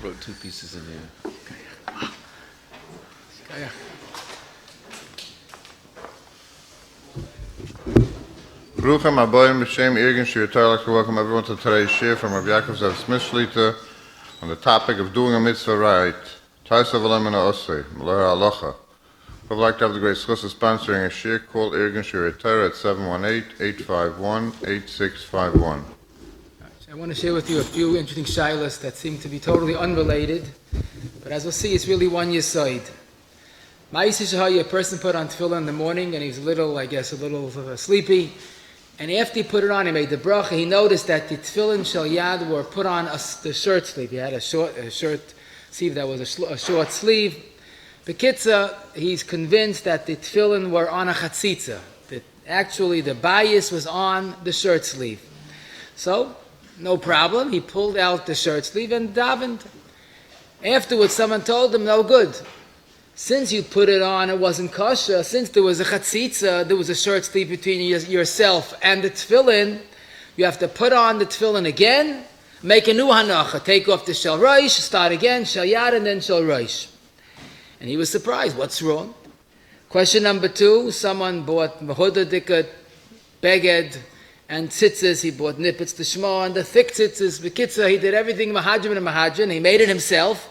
brought two pieces in here. Bruchem Aboyim B'Shem Irgen Shir Torah. I'd like to welcome everyone to today's shir from Rabbi Yakov Zev Shlita on the topic of doing a mitzvah right. Taseh Velo Malaya Halacha. I'd like to have the great schus of sponsoring a shir called Irgen Shir Torah at 718-851-8651. I want to share with you a few interesting shilas that seem to be totally unrelated, but as we'll see, it's really one yesod. A person put on tefillah in the morning and he was a little sleepy, and after he put it on, he made the bracha. He noticed that the tefillin shel yad were put on the shirt sleeve. He had a shirt sleeve that was a short sleeve. Bekitza, he's convinced that the tefillin were on a chatzitza, that actually the bias was on the shirt sleeve. So, no problem. He pulled out the shirt sleeve and davened. Afterwards, someone told him, no good. Since you put it on, it wasn't kosher. Since there was a chatzitza, there was a shirt sleeve between yourself and the tefillin, you have to put on the tefillin again, make a new hanacha, take off the shel rosh, start again, shel yad, and then shel rosh. And he was surprised. What's wrong? Question number 2, someone bought mahuda dikat, beged, and tzitzis. He bought nippets to shema and the thick tzitzis. Bekitza, he did everything mahajim and mahajim. He made it himself.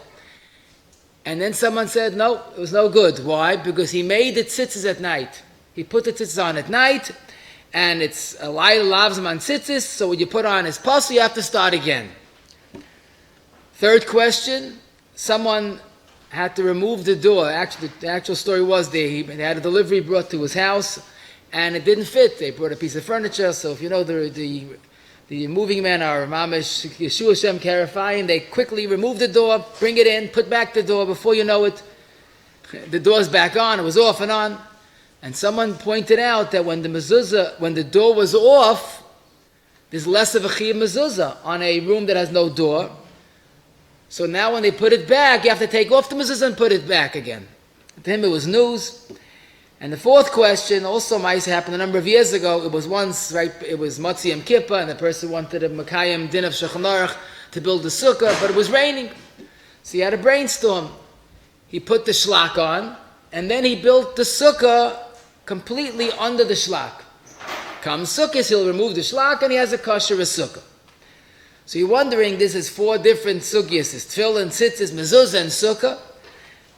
And then someone said, no, it was no good. Why? Because he made the tzitzis at night. He put the tzitzis on at night, and it's a light lavzim on tzitzis, so when you put on his puzzle, you have to start again. Third question, someone had to remove the door. Actually, the actual story was they had a delivery brought to his house, and it didn't fit. They brought a piece of furniture, so if you know the moving men are mamish Yeshua Shem Karafayim, they quickly remove the door, bring it in, put back the door. Before you know it, the door's back on. It was off and on. And someone pointed out that when the door was off, there's less of a chiyuv mezuzah on a room that has no door. So now when they put it back, you have to take off the mezuzah and put it back again. To him it was news. And the fourth question also might happen a number of years ago. It was once, right, it was Motzi Yom Kippur, and the person wanted a Makayim din of Shulchan Aruch to build a sukkah, but it was raining. So he had a brainstorm. He put the shlak on, and then he built the sukkah completely under the shlak. Comes sukkahs, he'll remove the shlak, and he has a kosher sukkah. So you're wondering, this is 4 different sugyas. It's tefillin, tzitzis, mezuzah, and sukkah.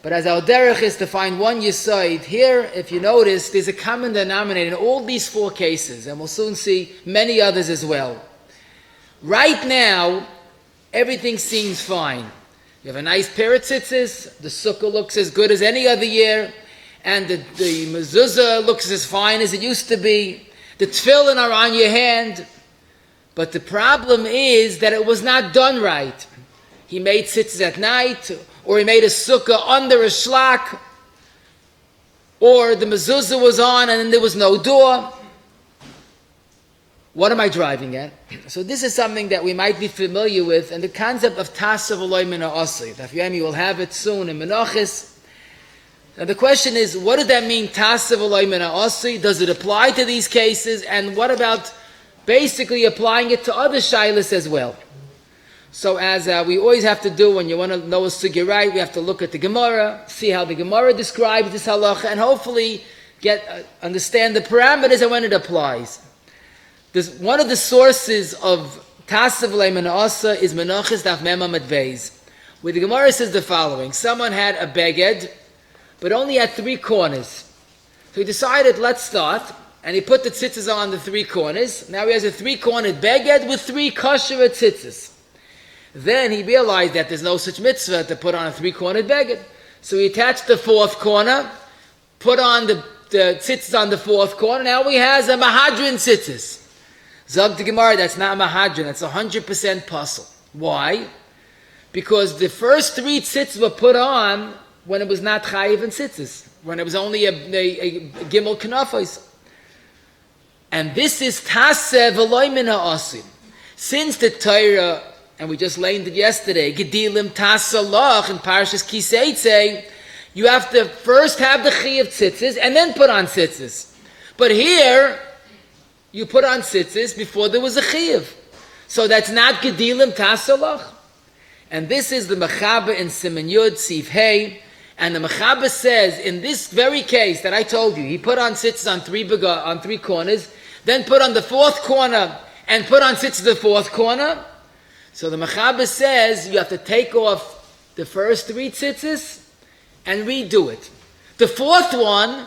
But as our derech is to find one yesod, here, if you notice, there's a common denominator in all these 4 cases, and we'll soon see many others as well. Right now, everything seems fine. You have a nice pair of tzitzis, the sukkah looks as good as any other year, and the mezuzah looks as fine as it used to be. The tefillin are on your hand, but the problem is that it was not done right. He made tzitzis at night, or he made a sukkah under a shlak, or the mezuzah was on and then there was no door. What am I driving at? So this is something that we might be familiar with, and the concept of Taseh Velo min ha'asri. Daf Yomi will have it soon in Menachos. And the question is, what does that mean, Taseh Velo min ha'asri? Does it apply to these cases? And what about basically applying it to other shilas as well? So as we always have to do when you want to know a sugya right, we have to look at the Gemara, see how the Gemara describes this halacha, and hopefully understand the parameters and when it applies. One of the sources of Taseh Velo min ha'asri is Menachos Daf Mem Amud Beis, where the Gemara says the following: someone had a beged, but only had 3 corners. So he decided, let's start, and he put the tzitzis on the 3 corners. Now he has a 3-cornered beged with 3 kosher tzitzis. Then he realized that there's no such mitzvah to put on a 3-cornered beged. So he attached the 4th corner, put on the tzitzis on the 4th corner. Now he has a mahadrin tzitzis. Zog the Gemara, that's not mahadrin, that's 100% puzzle. Why? Because the first 3 tzitzis were put on when it was not chayiv and tzitzis, when it was only a gimel kanafos. And this is Taseh Velo min ha'asri. Since the Torah, and we just learned it yesterday, Gedilim Tasalach in Parashas Kiseitze, you have to first have the chiyuv tzitzis and then put on tzitzis. But here, you put on tzitzis before there was a chiyuv. So that's not Gedilim Tasalach. And this is the Mechaber in Siman Yud, Sif Hey. And the Mechaber says, in this very case that I told you, he put on tzitzis on three corners, then put on the fourth corner, and put on tzitzis the fourth corner. So the Mechaber says, you have to take off the first three tzitzis and redo it. The fourth one,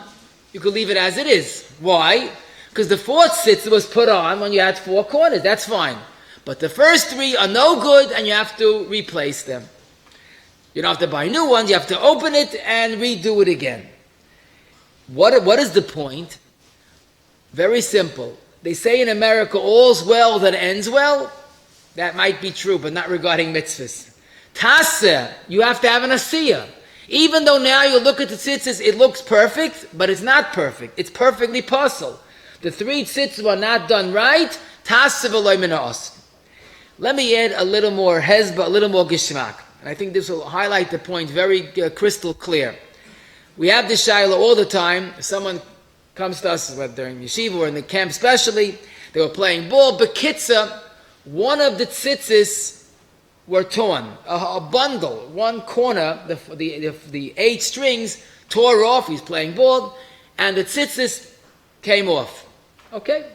you could leave it as it is. Why? Because the fourth tzitzis was put on when you had four corners. That's fine. But the first three are no good, and you have to replace them. You don't have to buy new ones. You have to open it and redo it again. What is the point? Very simple. They say in America, all's well that ends well. That might be true, but not regarding mitzvahs. Taseh, you have to have an asiyah. Even though now you look at the tzitzis, it looks perfect, but it's not perfect. It's perfectly puzzle. The three tzitzis were not done right. Taseh Velo min ha'os. Let me add a little more hezbah, a little more gishmak. And I think this will highlight the point very crystal clear. We have this shayla all the time. If someone comes to us, whether during yeshiva or in the camp especially, they were playing ball. Bekitza, one of the tzitzis were torn. A bundle, one corner, the 8 strings tore off. He's playing ball, and the tzitzis came off. Okay?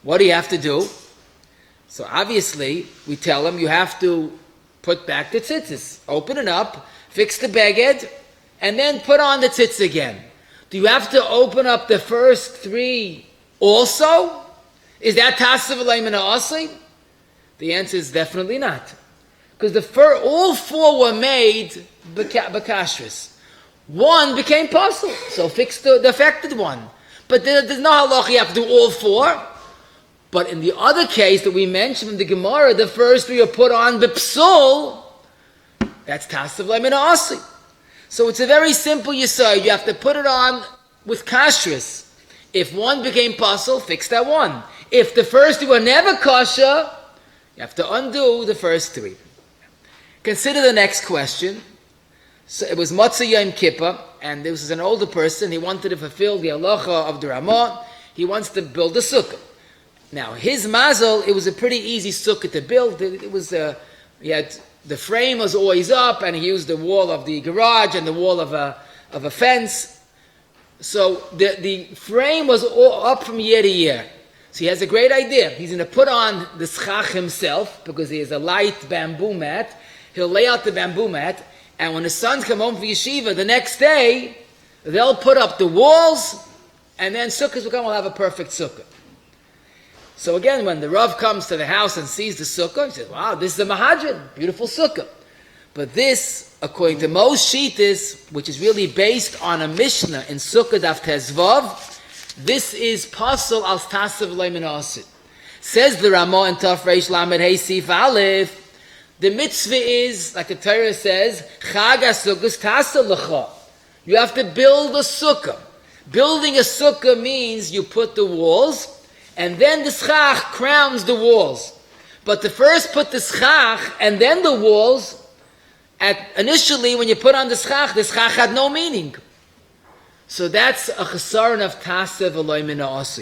What do you have to do? So obviously, we tell him you have to put back the tzitzis. Open it up, fix the beged, and then put on the tzitz again. Do you have to open up the first 3 also? Is that Taseh Velo min ha'os? The answer is definitely not. Because all 4 were made b'kashrus. One became puzzle, so fix the affected one. But there's no halacha you have to do all 4. But in the other case that we mentioned in the Gemara, the first 3 are put on b'psul. That's Taseh Velo min ha'os. So it's a very simple yesod. You have to put it on with kashrus. If one became puzzle, fix that one. If the first 3 were never kosher, you have to undo the first 3. Consider the next question. So it was Motzei Yom Kippur, and this is an older person. He wanted to fulfill the halacha of the Ramah. He wants to build a sukkah. Now, his mazel, it was a pretty easy sukkah to build. It was the frame was always up, and he used the wall of the garage and the wall of a fence. So the frame was all up from year to year. So he has a great idea. He's going to put on the schach himself, because he has a light bamboo mat. He'll lay out the bamboo mat, and when his sons come home from yeshiva the next day, they'll put up the walls, and then sukkahs will come, we'll have a perfect sukkah. So again, when the Rav comes to the house and sees the sukkah, he says, wow, this is a mahadran, beautiful sukkah. But this, according to most shittas, which is really based on a Mishnah in Sukkah Daf Tezvav, this is pasal al Taseh Velo min ha'os. Says the Ramah in Taf Reish Lamed Hey Sif Aleph, the mitzvah is, like the Torah says, Chag HaSukkos Taseh Lecha. You have to build a sukkah. Building a sukkah means you put the walls, and then the schach crowns the walls. But to first put the schach and then the walls, initially when you put on the schach had no meaning. So that's a chesaron of Taseh Velo min ha'os.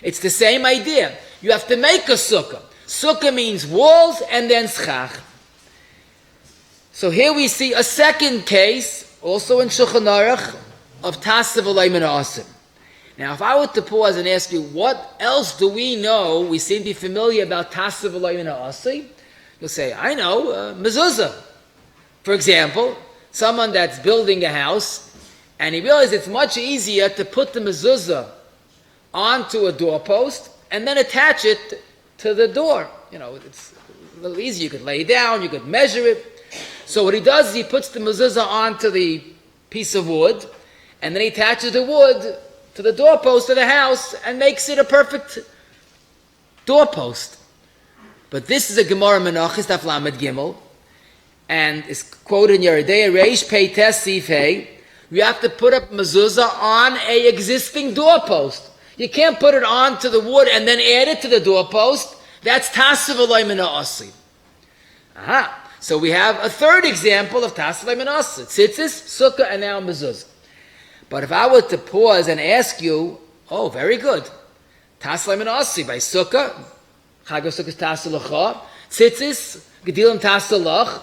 It's the same idea. You have to make a sukkah. Sukkah means walls and then schach. So here we see a second case, also in Shulchan Aruch, of Taseh Velo min ha'os. Now, if I were to pause and ask you, what else do we know? We seem to be familiar about Taseh Velo min ha'os. You'll say, I know, mezuzah. For example, someone that's building a house, and he realizes it's much easier to put the mezuzah onto a doorpost and then attach it to the door. You know, it's a little easier. You could lay down, you could measure it. So what he does is he puts the mezuzah onto the piece of wood, and then he attaches the wood to the doorpost of the house and makes it a perfect doorpost. But this is a Gemara Menachos Daf Lamed Gimel, and it's quoted in Yeridei Reish Pei Tes Sif Hey. You have to put up mezuzah on a existing doorpost. You can't put it onto the wood and then add it to the doorpost. That's Taseh Velo min ha'os. Aha. So we have a third example of Taseh Velo min ha'os. Tzitzis, sukkah, and now mezuzah. But if I were to pause and ask you, oh, very good. Taseh Velo min ha'os by sukkah, Chag HaSukkos Taseh Lecha, tzitzis, Gedilim Taseh Lach.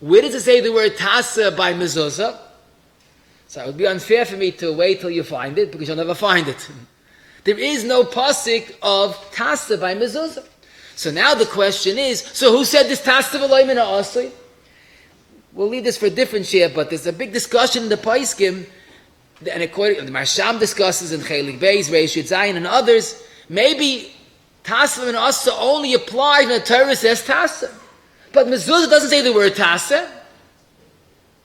Where does it say the word Taseh by mezuzah? So it would be unfair for me to wait till you find it, because you'll never find it. There is no pasuk of Taseh by mezuzah. So now the question is, so who said this Taseh Velo min ha'asli? We'll leave this for a different share, but there's a big discussion in the Paiskim, and according the Marsham discusses in Chelik Beis, Reish Yud Zayin, and others, maybe Taseh Velo min ha'asli only applies when the Torah says Taseh. But mezuzah doesn't say the word Taseh.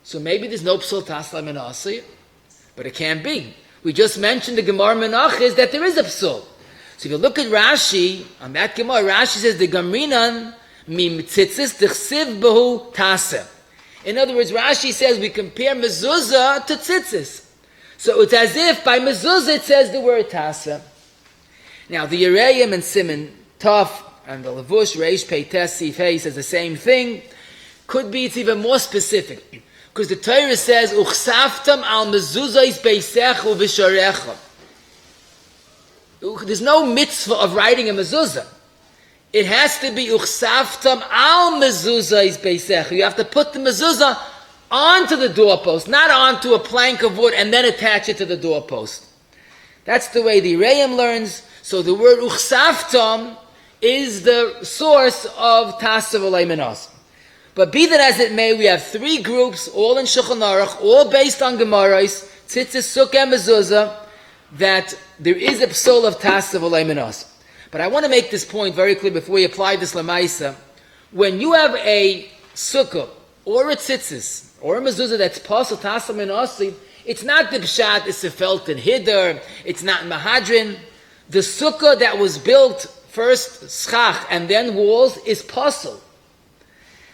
So maybe there's no psul Taseh Velo min ha'asli, but it can't be. We just mentioned the Gemara Menachos that there is a psul. So if you look at Rashi, on that Gemara, Rashi says the Gamrinan mi tzitzis d'chsiv behu Taseh. In other words, Rashi says we compare mezuzah to tzitzis. So it's as if by mezuzah it says the word Taseh. Now the Yereim and Siman Tov and the Levush Reish Pei Tes Sif Hey says the same thing. Could be it's even more specific, because the Torah says uchsaftam al mezuzahis beisecha u'visharecha. There's no mitzvah of writing a mezuzah. It has to be uchsaftam al mezuzahis beisecha. You have to put the mezuzah onto the doorpost, not onto a plank of wood and then attach it to the doorpost. That's the way the Re'im learns. So the word uchsaftam is the source of Taseh Velo min ha'asli. But be that as it may, we have three groups, all in Shulchan Aruch, all based on Gemaros, tzitzis, sukkah, and mezuzah, that there is a psul of Taseh Velo min ha'asli. But I want to make this point very clear before we apply this lemaisa. When you have a sukkah, or a tzitzis, or a mezuzah that's pasal Taseh Velo min ha'asli, it's not the pshat, it's a felt in Hiddur, it's not mahadrin. The sukkah that was built first schach and then walls is pasal.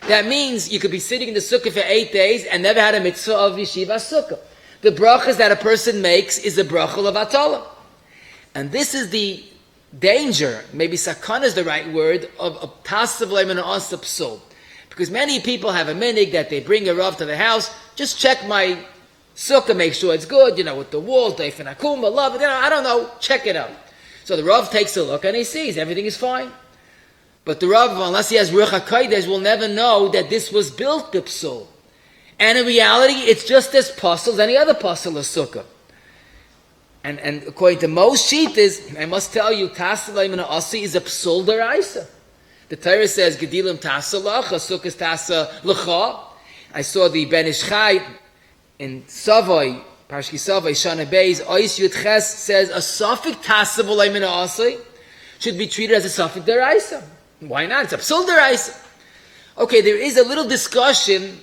That means you could be sitting in the sukkah for 8 days and never had a mitzvah of yeshiva sukkah. The brachas that a person makes is a bracha of atala. And this is the danger, maybe sakana is the right word, of Taseh Velo min ha'asli psul. Because many people have a minig that they bring a rav to the house, just check my sukkah, make sure it's good, with the walls, deifin akuma, love it, I don't know, check it out. So the rav takes a look and he sees everything is fine. But the Rav, unless he has Ruach HaKodesh, will never know that this was built b'psul. And in reality, it's just as puzzle as any other puzzle of sukkah. And according to most shittas, I must tell you, Taseh Velo min ha'asli is a psul deraisa. The Torah says, Gedilim Taseh lacha, sukkahs Taseh l'cha. I saw the Ben Ish Chai in Savoy, Parshki Savoy, Shana Beis, Ois Yud Ches says, a suffix Taseh Velo min ha'asli should be treated as a suffix deraisa. Why not? It's a psul deraisa. Okay, there is a little discussion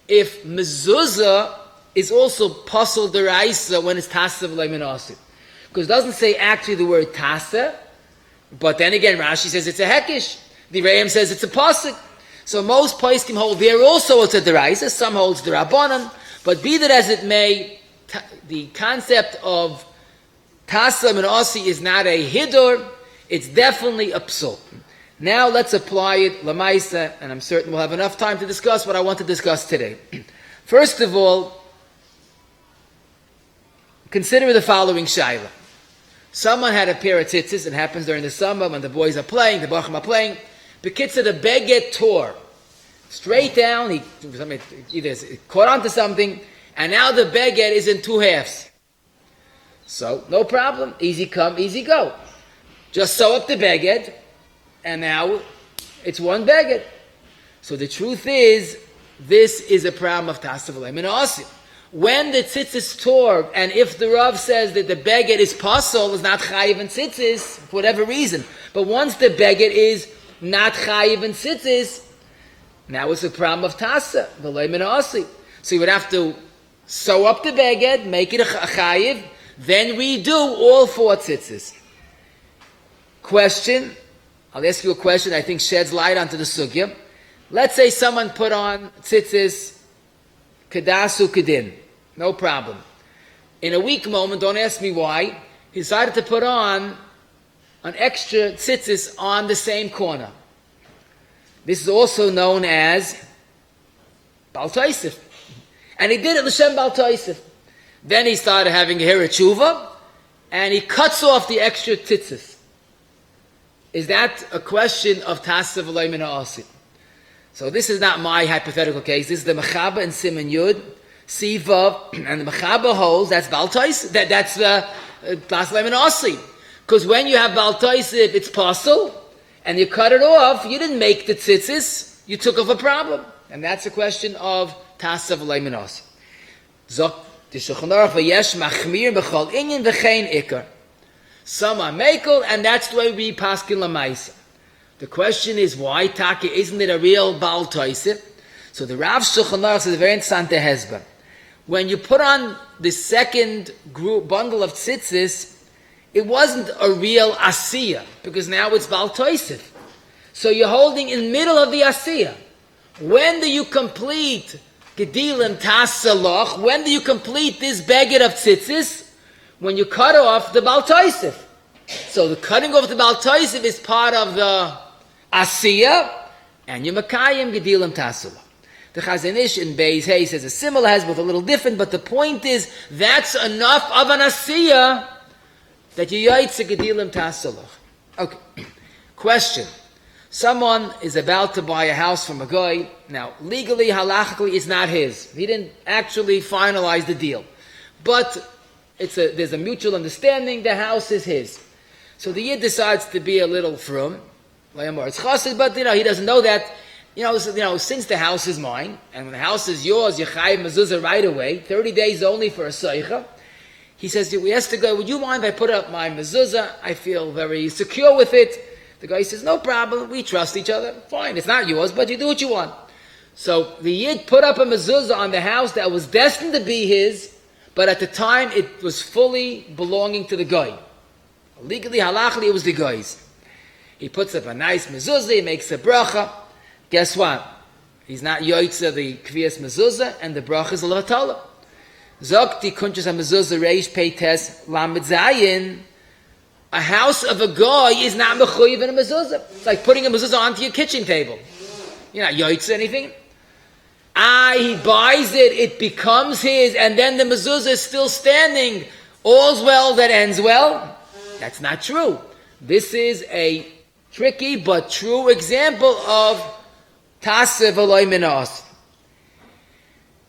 if mezuzah is also pasul deraisa when it's Taseh Velo min ha'asli. Because it doesn't say actually the word taseh, but then again Rashi says it's a hekish. The Re'im says it's a pasuk. So most poskim hold there also it's a deraisa, some holds the rabbanon, but be that as it may, the concept of Taseh min ha'asli is not a hiddur, it's definitely a psul. Now let's apply it lemaisa, and I'm certain we'll have enough time to discuss what I want to discuss today. First of all, consider the following shaila. Someone had a pair of tzitzis, it happens during the summer when the boys are playing, the bachim are playing. Bekitzer, the beged tore. Straight down, he either caught onto something, and now the beged is in two halves. So, no problem, easy come, easy go. Just sew up the beged, and now it's one beged. So the truth is, this is a problem of Taseh Velo min ha'asli. When the tzitzis tore, and if the Rav says that the beged is pasol, is not chayiv and tzitzis, for whatever reason, but once the beged is not chayiv and tzitzis, now it's a problem of Taseh Velo min ha'asli. So you would have to sew up the beged, make it a chayiv, then redo all four tzitzis. Question, I'll ask you a question I think sheds light onto the sugya. Let's say someone put on tzitzis kedasu kedin. No problem. In a weak moment, don't ask me why, he decided to put on an extra tzitzis on the same corner. This is also known as Baal Tosef. And he did it l'shem Baal Tosef. Then he started having a hira tshuva, and he cuts off the extra tzitzis. Is that a question of Taseh Velo min ha'asli? So this is not my hypothetical case. This is the Mechaba and Siman Yud, Sivav, and the Mechaba holds that's Baal Taisif. That's the Taseh Velo. Because when you Baal Taisif, it's pasul, and you cut it off, you didn't make the tzitzis, you took off a problem. And that's a question of Taseh Velo. Zok the Shulchan Aruch v'yesh machmir b'chol inyan v'chein ikar. Some are mekel, and that's the way we paskin l'maisa. The question is, why Taki? Isn't it a real Baal Taisif? So the Rav Shulchan Aruch says a very interesting hezbollah. When you put on the second group bundle of tzitzis, it wasn't a real asiyah, because now it's Baal Taisif. So you're holding in the middle of the asiyah. When do you complete Gedilim Tasalach? When do you complete this beged of tzitzis? When you cut off the Baal Taisif. So the cutting off the Baal Taisif is part of the asiyah, and you makayim Gedilim Tasalach. The Chazon Ish in Beis Hay says a similar has, but a little different. But the point is, that's enough of an asiyah that you yaitz Gedilim Tasalach. Okay. Question. Someone is about to buy a house from a guy. Now, legally, halachically, it's not his. He didn't actually finalize the deal. But there's a mutual understanding, the house is his. So the Yid decides to be a little frum. But he doesn't know that. Since the house is mine, and when the house is yours, you chayiv mezuzah right away, 30 days only for a seicha. He says, we asked the guy, would you mind if I put up my mezuzah? I feel very secure with it. The guy says, no problem, we trust each other. Fine, it's not yours, but you do what you want. So the Yid put up a mezuzah on the house that was destined to be his, but at the time it was fully belonging to the guy. Legally, halachically, it was the guy's. He puts up a nice mezuzah, he makes a bracha. Guess what? He's not yoitza the kviyas mezuzah, and the bracha is levatala. Zokti kunchas ha-mezuzah reish peites lamed zayin. A house of a guy is not mechuyev in a mezuzah. It's like putting a mezuzah onto your kitchen table. You're not yoitza anything. He buys it, it becomes his, and then the mezuzah is still standing. All's well that ends well. That's not true. This is a tricky but true example of Taseh Velo minas.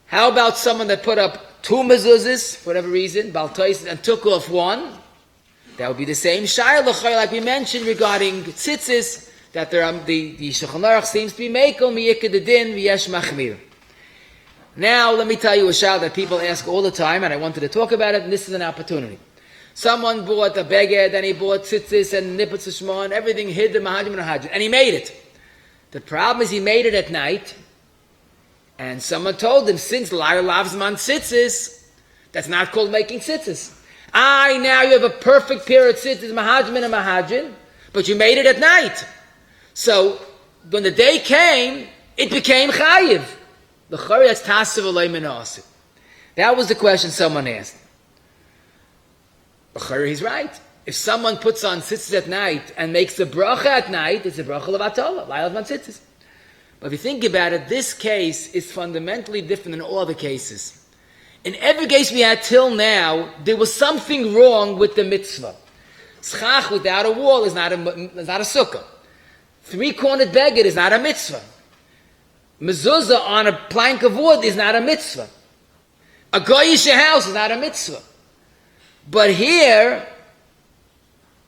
How about someone that put up two mezuzahs, for whatever reason, Baal Taisif, and took off one? That would be the same shayla, like we mentioned regarding tzitzis, that the Shulchan Aruch seems to be mekel miyikad din v'yesh machmir. Now, let me tell you a shayla that people ask all the time, and I wanted to talk about it, and this is an opportunity. Someone bought a beged, and he bought tzitzis and nippets shema, and everything hid the mahajim and hajim, and he made it. The problem is he made it at night, and someone told him, since Lair Lavzman tzitzis, that's not called making tzitzis. Now you have a perfect pair of tzitzis, mahajim and mahajim, but you made it at night. So, when the day came, it became chayiv. The chari, that's Taseh Velo minas. That was the question someone asked. The chari, he's right. If someone puts on tzitzis at night and makes a bracha at night, it's a bracha levatala, Lail Lavzman tzitzis. But if you think about it, this case is fundamentally different than all other cases. In every case we had till now, there was something wrong with the mitzvah. Schach without a wall is not a sukkah. Three-cornered beged is not a mitzvah. Mezuzah on a plank of wood is not a mitzvah. A goyish house is not a mitzvah. But here,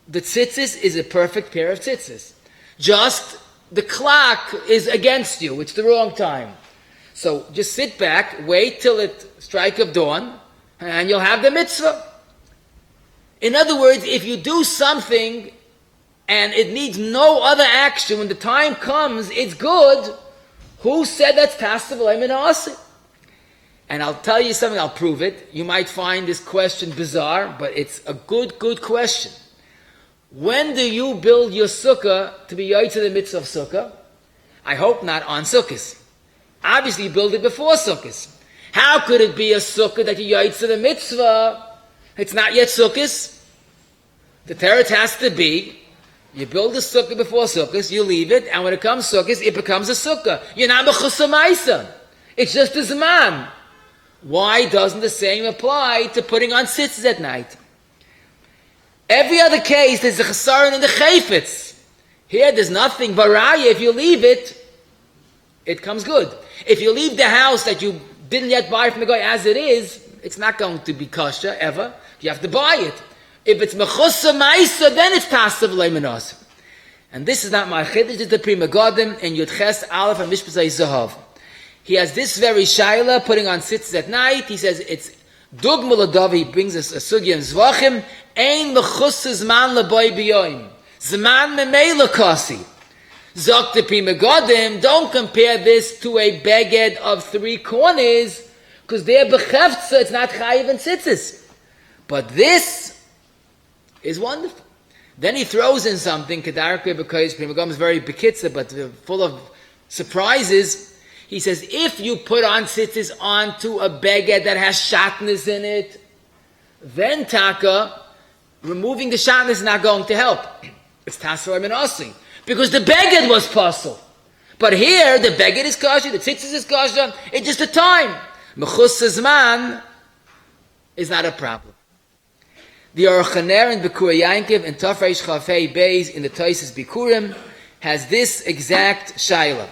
the tzitzis is a perfect pair of tzitzis. Just the clock is against you. It's the wrong time. So just sit back, wait till it strike of dawn, and you'll have the mitzvah. In other words, if you do something and it needs no other action, when the time comes, it's good. Who said that's Taseh Velo minas? And I'll tell you something, I'll prove it. You might find this question bizarre, but it's a good question. When do you build your sukkah to be yoytze the mitzvah of sukkah? I hope not on sukkahs. Obviously, you build it before sukkahs. How could it be a sukkah that you yoytze the mitzvah? It's not yet sukkahs. The teretz has to be, you build a sukkah before sukkahs, you leave it, and when it comes sukkahs, it becomes a sukkah. You're not b'chusamaisa. It's just a zman. Why doesn't the same apply to putting on tzitzis at night? Every other case, there's a chesaron in the chayfetz. Here, there's nothing. Baraya, if you leave it, it comes good. If you leave the house that you didn't yet buy from the guy as it is, it's not going to be kosher ever. You have to buy it. If it's mechusa ma'isa, then it's Taseh Velo. And this is not my chiddush, it's the Pri Megadim in Yud Ches Aleph and Mishpah Zahav. He has this very shaila, putting on tzitzis at night. He says it's dugma l'dav. He brings us a sugya in Zvachim. Ein mechusa zman l'boy b'yoyim. Zman memela kasi. Zok the Pri Megadim, don't compare this to a beged of 3 corners, because they're bechefza, it's not chayiv and tzitzis. But this is wonderful. Then he throws in something, Kedarke, because Pri Megadim is very bekitza, but full of surprises. He says, if you put on tzitzis onto a beged that has shatnez in it, then taka, removing the shatnez is not going to help. It's Taseh Velo, because the beged was puzzle. But here, the beged is kosher, the tzitzis is kosher, it's just a time. Mechus zman is not a problem. The Aruch HaNer in Bekur Yankiv and Tafresh Chafei Beis in the Tosis Bikurim has this exact shaila.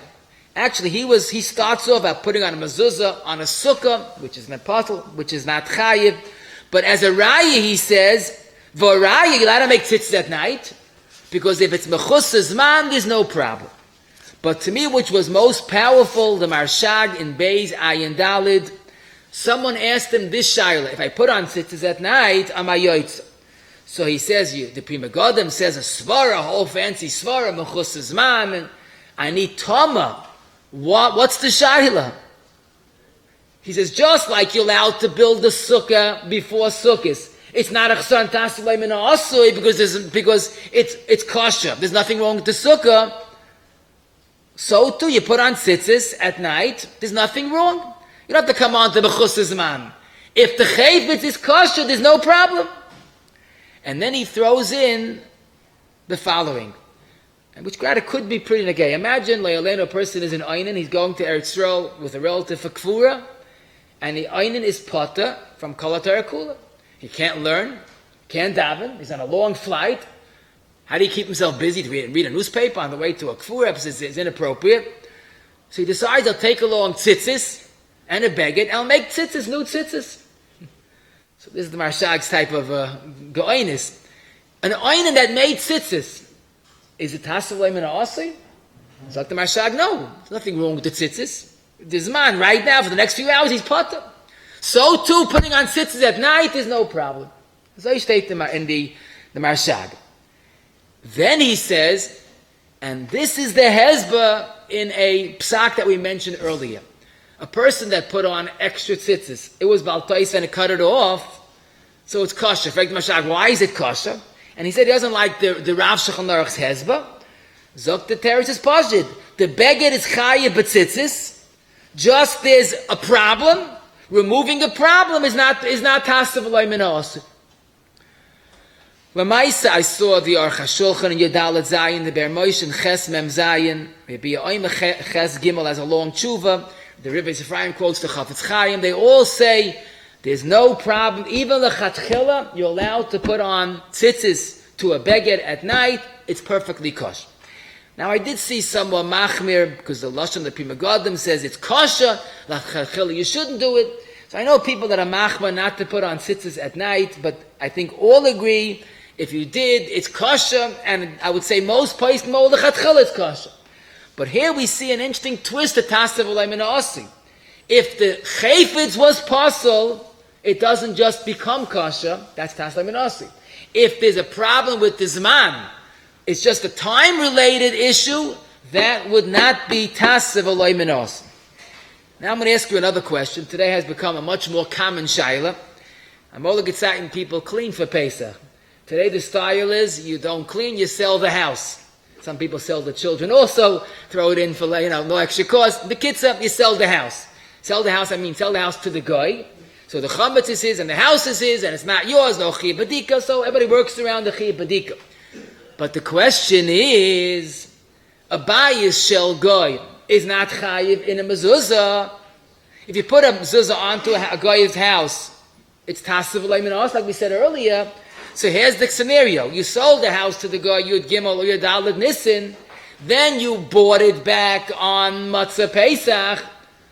Actually, he starts off by putting on a mezuzah on a sukkah, which is not patul, which is not chayiv. But as a raya, he says, v'raya, you're allowed to make tzitzis at night, because if it's mechus zman, there's no problem. But to me, which was most powerful, the Marshag in Beis Ayin Dalid, someone asked him this shaila: if I put on tzitzis at night, am I yoytza? So he says, the Pri Megadim says a svara, a whole fancy svara, mechus zman, and I need tama. What's the shaila? He says, just like you're allowed to build a sukkah before sukkahs, it's not a chsan Taseh Velo because it's kosher. There's nothing wrong with the sukkah. So too, you put on tzitzis at night. There's nothing wrong. You don't have to come on to b'chus zman. If the chayfetz is kosher, there's no problem. And then he throws in the following, which could be pretty negay. Imagine, le'aleinu, a person is in Einin, he's going to Eretz Yisrael with a relative for Kfura, and the Einin is potter from Kol HaTorah. He can't learn, can't daven, he's on a long flight. How do you keep himself busy to read a newspaper on the way to a Kfura? It's inappropriate. So he decides, I'll take along tzitzis and a beged, and I'll make tzitzis, new tzitzis. So this is the Marshag's type of go'ainis. An Einin that made tzitzis, is it Taseh Velo? So the Marshag, no. There's nothing wrong with the tzitzis. There's man right now, for the next few hours, he's potter. So too, putting on tzitzis at night is no problem. So he states in the Marshag. Then he says, and this is the hezbah in a psak that we mentioned earlier. A person that put on extra tzitzis, it was baltais and it cut it off, so it's kosher. For the Marshag, why is it kosher? And he said he doesn't like the Rav Shulchan Aruch's hezbah. Zok the teretz is pashid. The beged is chayiv b'tzitzis. Just there's a problem. Removing a problem is not Taseh Velo. Lamaisa, I saw the Aruch HaShulchan in Yedalet Zayin, the Ber Moshe in Ches Mem Zayin, maybe Oim Ches Gimel has a long tshuva. The Rebbe Ephraim quotes the Chafetz Chaim. They all say there's no problem. Even the Chatchila, you're allowed to put on tzitzis to a beged at night. It's perfectly kosher. Now, I did see someone machmir, because the Lashon, the Pri Megadim says it's kosher. The Chatchila, you shouldn't do it. So I know people that are machmir not to put on tzitzis at night, but I think all agree, if you did, it's kosher, and I would say most places, the Chatchila is kosher. But here we see an interesting twist to Taseh Velo. If the chayfetz was pasul, it doesn't just become kosher. That's Taseh Velo. If there's a problem with the zman, it's just a time-related issue, that would not be Taseh Velo. Now I'm going to ask you another question. Today has become a much more common shaila. I'm only getting people clean for Pesach. Today the style is you don't clean, you sell the house. Some people sell the children also, throw it in for no extra cost. The kids up, you sell the house. Sell the house, sell the house to the guy. So the chametz is his and the house is his and it's not yours, no chiyuv badika, so everybody works around the chiyuv badika. But the question is, a bayis shel goy is not chayiv in a mezuzah. If you put a mezuzah onto a guy's house, it's Taseh Velo, like we said earlier. So here's the scenario. You sold the house to the guy, Yud Gimel or Yud Daled Nissen. then you bought it back on Matzah Pesach,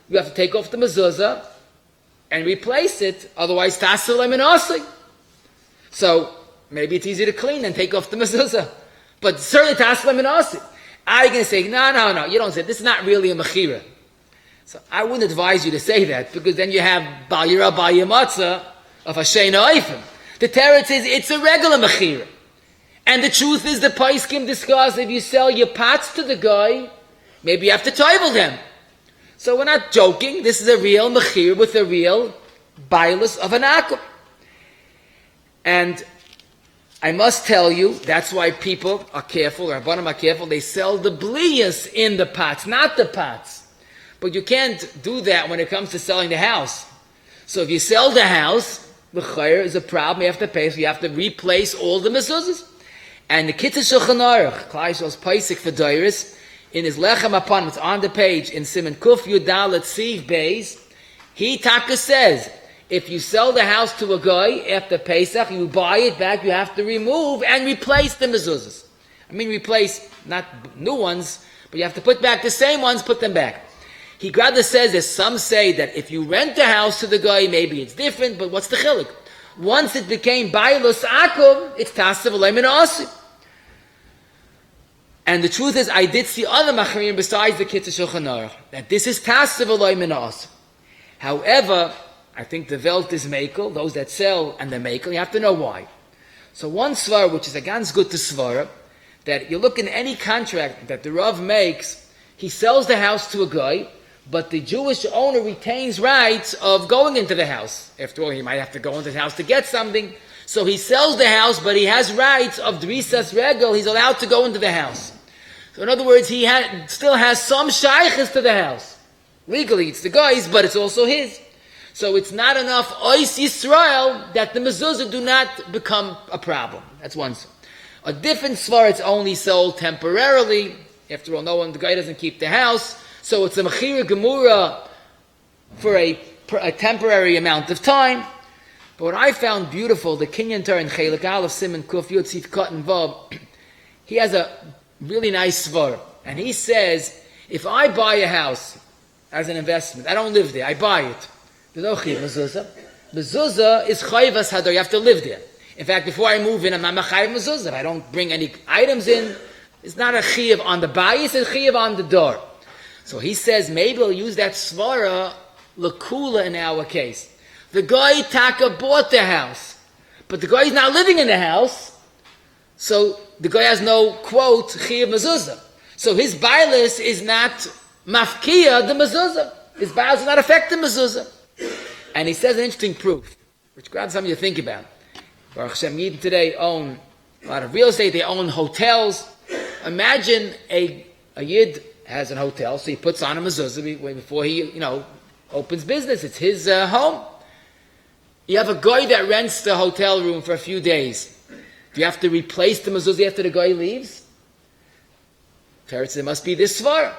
you have to take off the mezuzah and replace it, otherwise Taseh Velo. So maybe it's easy to clean and take off the mezuzah. But certainly Taseh Velo. I'm going to say, no, you don't say, this is not really a mechira. So I wouldn't advise you to say that, because then you have Bal Yira Bal Matzah of Hasheina Oifim. The teretz is, it's a regular mechira. And the truth is, the Paiskim discuss, if you sell your pots to the guy, maybe you have to toivel them. So we're not joking. This is a real mechir with a real bailus of an akum. And I must tell you, that's why people are careful, or Rabbanim are careful, they sell the bliyas in the pots, not the pots. But you can't do that when it comes to selling the house. So if you sell the house, the chayr is a problem, you have to pay, so you have to replace all the mezuzahs. And the Kitzur Shulchan Aruch, Klal Yisrael's Paisik for Deiris, in his Lechem Upon, it's on the page, in Siman Kuf Yudalet Siv Beis, he taka says, if you sell the house to a guy after Pesach, you buy it back, you have to remove and replace the mezuzahs. I mean replace, not new ones, but you have to put back the same ones, put them back. He rather says that some say that if you rent the house to the guy, maybe it's different, but what's the chilik? Once it became Bailus Akum, it's Taseh Velo. And the truth is, I did see other machirim besides the Kitzur Shulchan Aruch, that this is Taseh Velo. However, I think the Welt is Mekel, those that sell and the Mekel, you have to know why. So one svar, which is a ganz good to svar, that you look in any contract that the Rav makes, he sells the house to a guy, but the Jewish owner retains rights of going into the house. After all, he might have to go into the house to get something. So he sells the house, but he has rights of Drisas Regel, he's allowed to go into the house. So in other words, he still has some shaykhs to the house. Legally, it's the guy's, but it's also his. So it's not enough Ois Yisrael that the mezuzah do not become a problem. That's one. A different svar, it's only sold temporarily. After all, the guy doesn't keep the house. So it's a mechira gemura for a temporary amount of time. But what I found beautiful, the Kinyan Torah in Chelik Aleph Siman Kuf Yud Tzif Katan Vav, he has a really nice svar. And he says, if I buy a house as an investment, I don't live there, I buy it. There's no chiv mezuzah. Mezuzah is chayvas hadar. You have to live there. In fact, before I move in, I'm not chayiv mezuzah. I don't bring any items in. It's not a chiv on the bayis, it's a chiv on the door. So he says, maybe we'll use that svara lakula in our case. The guy taka bought the house, but the guy is not living in the house, so the guy has no, quote, chiv mezuzah. So his bailis is not mafkia the mezuzah. His bailis does not affect the mezuzah. And he says an interesting proof, which grabs something to think about. Baruch Hashem, Yidden today own a lot of real estate, they own hotels. Imagine a Yid has a hotel, so he puts on a mezuzah before he, opens business. It's his home. You have a guy that rents the hotel room for a few days. Do you have to replace the mezuzah after the guy leaves? There must be this svar.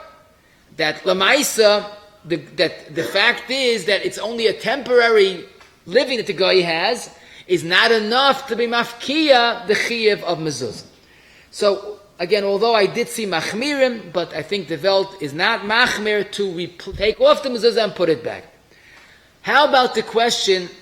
That Lamaisa, the fact is that it's only a temporary living that the guy has, is not enough to be mafkiya the chiyuv of mezuzah. So, again, although I did see machmirim, but I think the Welt is not machmir to take off the mezuzah and put it back. How about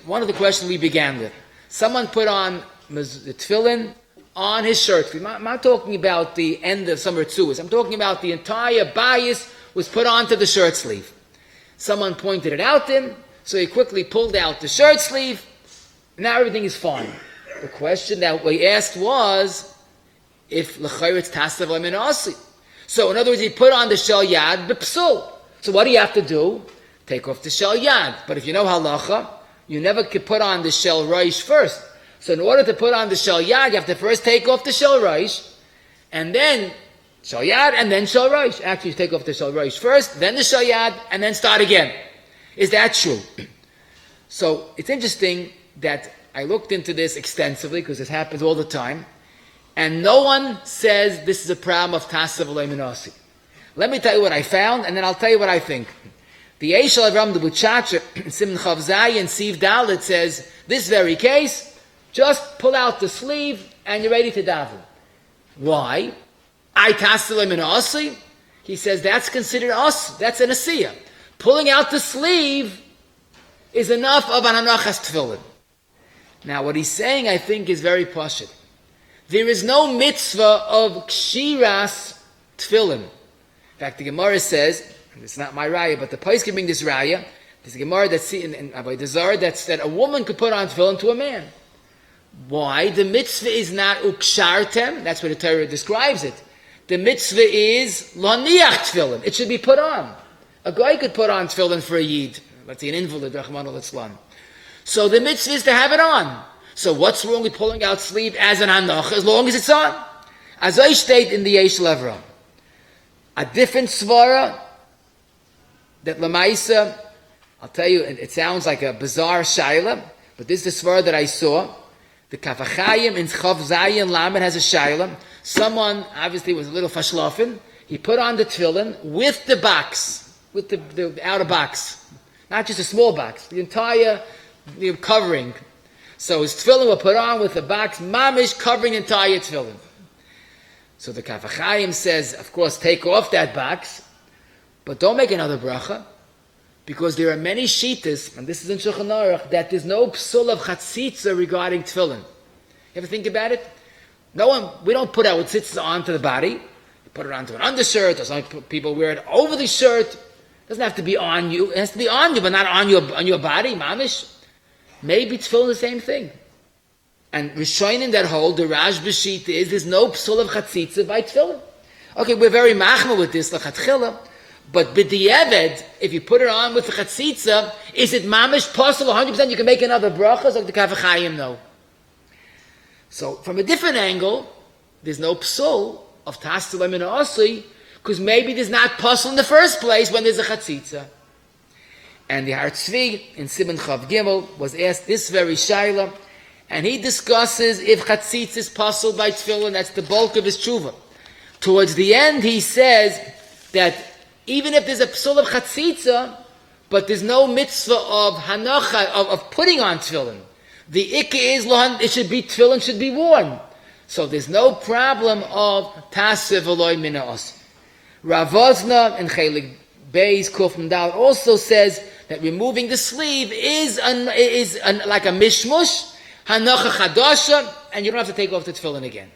one of the questions we began with? Someone put on the tefillin on his shirt sleeve. I'm not talking about the end of some ritzuas. I'm talking about the entire bias was put onto the shirt sleeve. Someone pointed it out to him, so he quickly pulled out the shirt sleeve. Now everything is fine. The question that we asked was, if l'chayr it's Taseh Velo. So in other words, he put on the shel yad b'psul. So what do you have to do? Take off the shel yad. But if you know halacha, you never could put on the shel reish first. So in order to put on the shel yad, you have to first take off the shel reish, and then shel yad, and then shel reish. Actually, you take off the shel reish first, then the shel yad, and then start again. Is that true? So it's interesting that I looked into this extensively, because this happens all the time, and no one says this is a problem of Taseh Velo. Let me tell you what I found, and then I'll tell you what I think. The Eishel Avram the Buchacha, Siman Chav Zayin Siv Dalet says, this very case, just pull out the sleeve and you're ready to daven. Why? I taseh min asli. He says that's considered us. That's an asiyah. Pulling out the sleeve is enough of an hanachas tefillin. Now, what he's saying, I think, is very pashut. There is no mitzvah of kshiras tefillin. In fact, the Gemara says, and it's not my raya, but the Pais can bring this raya. There's a Gemara that's in Avodah Zarah that a woman could put on tefillin to a man. Why? The mitzvah is not ukshartem. That's what the Torah describes it. The mitzvah is laniach tefillin. It should be put on. A guy could put on tefillin for a yid. Let's say an invalid, Rahman al-Islam. So the mitzvah is to have it on. So what's wrong with pulling out sleeve as an hanach as long as it's on? As I state in the Yesh Levra, a different svara that Lamaisa, I'll tell you, it sounds like a bizarre shaila, but this is the svara that I saw. The Kafachayim in Chav Zayin Lamed has a shaila. Someone obviously was a little fashlofin. He put on the tefillin with the box, with the outer box, not just a small box, the entire covering. So his tefillin were put on with the box, mamish covering the entire tefillin. So the Kafachayim says, of course, take off that box, but don't make another bracha, because there are many shitas, and this is in Shulchan Aruch, that there's no psul of chatzitza regarding tefillin. You ever think about it? We don't put our tzitzis onto the body. You put it onto an undershirt, or some people wear it over the shirt. It doesn't have to be on you. It has to be on you, but not on your body, mamish. Maybe tefillin the same thing. And Rishonim that hold, the Raj B'shita is, there's no psul of chatzitza by tefillin. Okay, we're very machma with this, l'chatchila, but b'di'eved, if you put it on with the chatzitza, is it mamish possible 100% you can make another bracha? So the Kafachayim no. So from a different angle, there's no psul of taseh velo min asli, because maybe there's not puzzle in the first place when there's a chatzitza. And the Har Tzvi in Siman Chav Gimel was asked this very shaila, and he discusses if chatzitza is puzzled by tefillin. That's the bulk of his tshuva. Towards the end, he says that even if there's a psul of chatzitza, but there's no mitzvah of hanacha of putting on tefillin. The ikka is tefillin should be worn. So there's no problem of taseh velo min asli. Rav Ozna and Chelik Beis Kuf Dal also says that removing the sleeve is like a mishmush, hanacha chadasha, and you don't have to take off the tefillin again.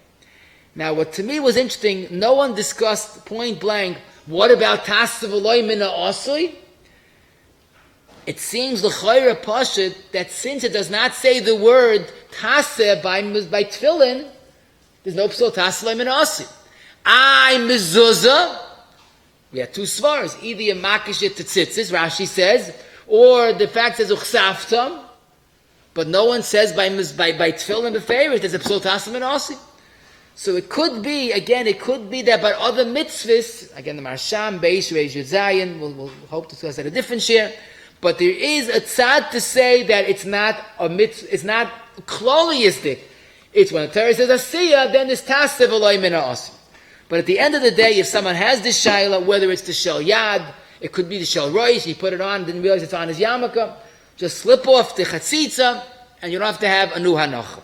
Now, what to me was interesting, no one discussed point blank, what about taseh velo min asli? It seems l'chayra pashut that since it does not say the word taseh by tefillin, there's no psul taseh velo min asli. Mezuzah. We have two svars. Either you makish it to tzitzis, Rashi says, or the fact says uchsaftam, but no one says by tefillin b'feiris there's a psul taseh velo min asli. So it could be that by other mitzvahs, again the Marsham, Beish, Reish, Zayin, we'll hope to discuss that a different share, but there is a tzad to say that it's not a mitzvah, it's not kloliistic. It's when the Torah says asiyah, then there's taseh velo min asli. But at the end of the day, if someone has this shaila, whether it's the shel yad, it could be the shel roish, he put it on, didn't realize it's on his yarmulke, just slip off the chatzitza, and you don't have to have a new hanacha.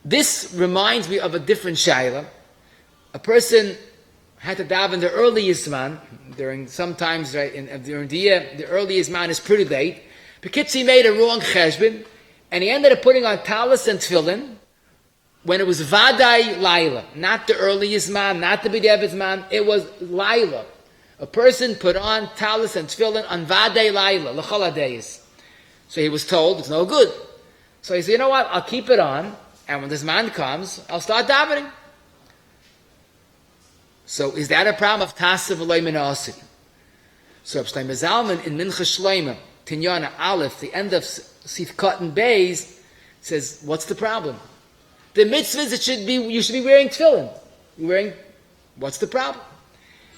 This reminds me of a different shaila. A person had to daven the early Yisman, during sometimes, right, during the year, the early Yisman is pretty late. Bekitzi made a wrong cheshbon, and he ended up putting on talis and tefillin, when it was Vadai Laila, not the early Yisman, not the B'diavad Zman, it was Laila. A person put on talis and tefillin on Vadai Laila, l'chol hadayis. So he was told, it's no good. So he said, you know what, I'll keep it on, and when this man comes, I'll start davening. So is that a problem of taseh velo min asli? So Reb Shlomo Zalman in Mincha Shloima, Tinyana Aleph, the end of Sifkat and Beis, says, what's the problem? The mitzvah is you should be wearing tefillin. What's the problem?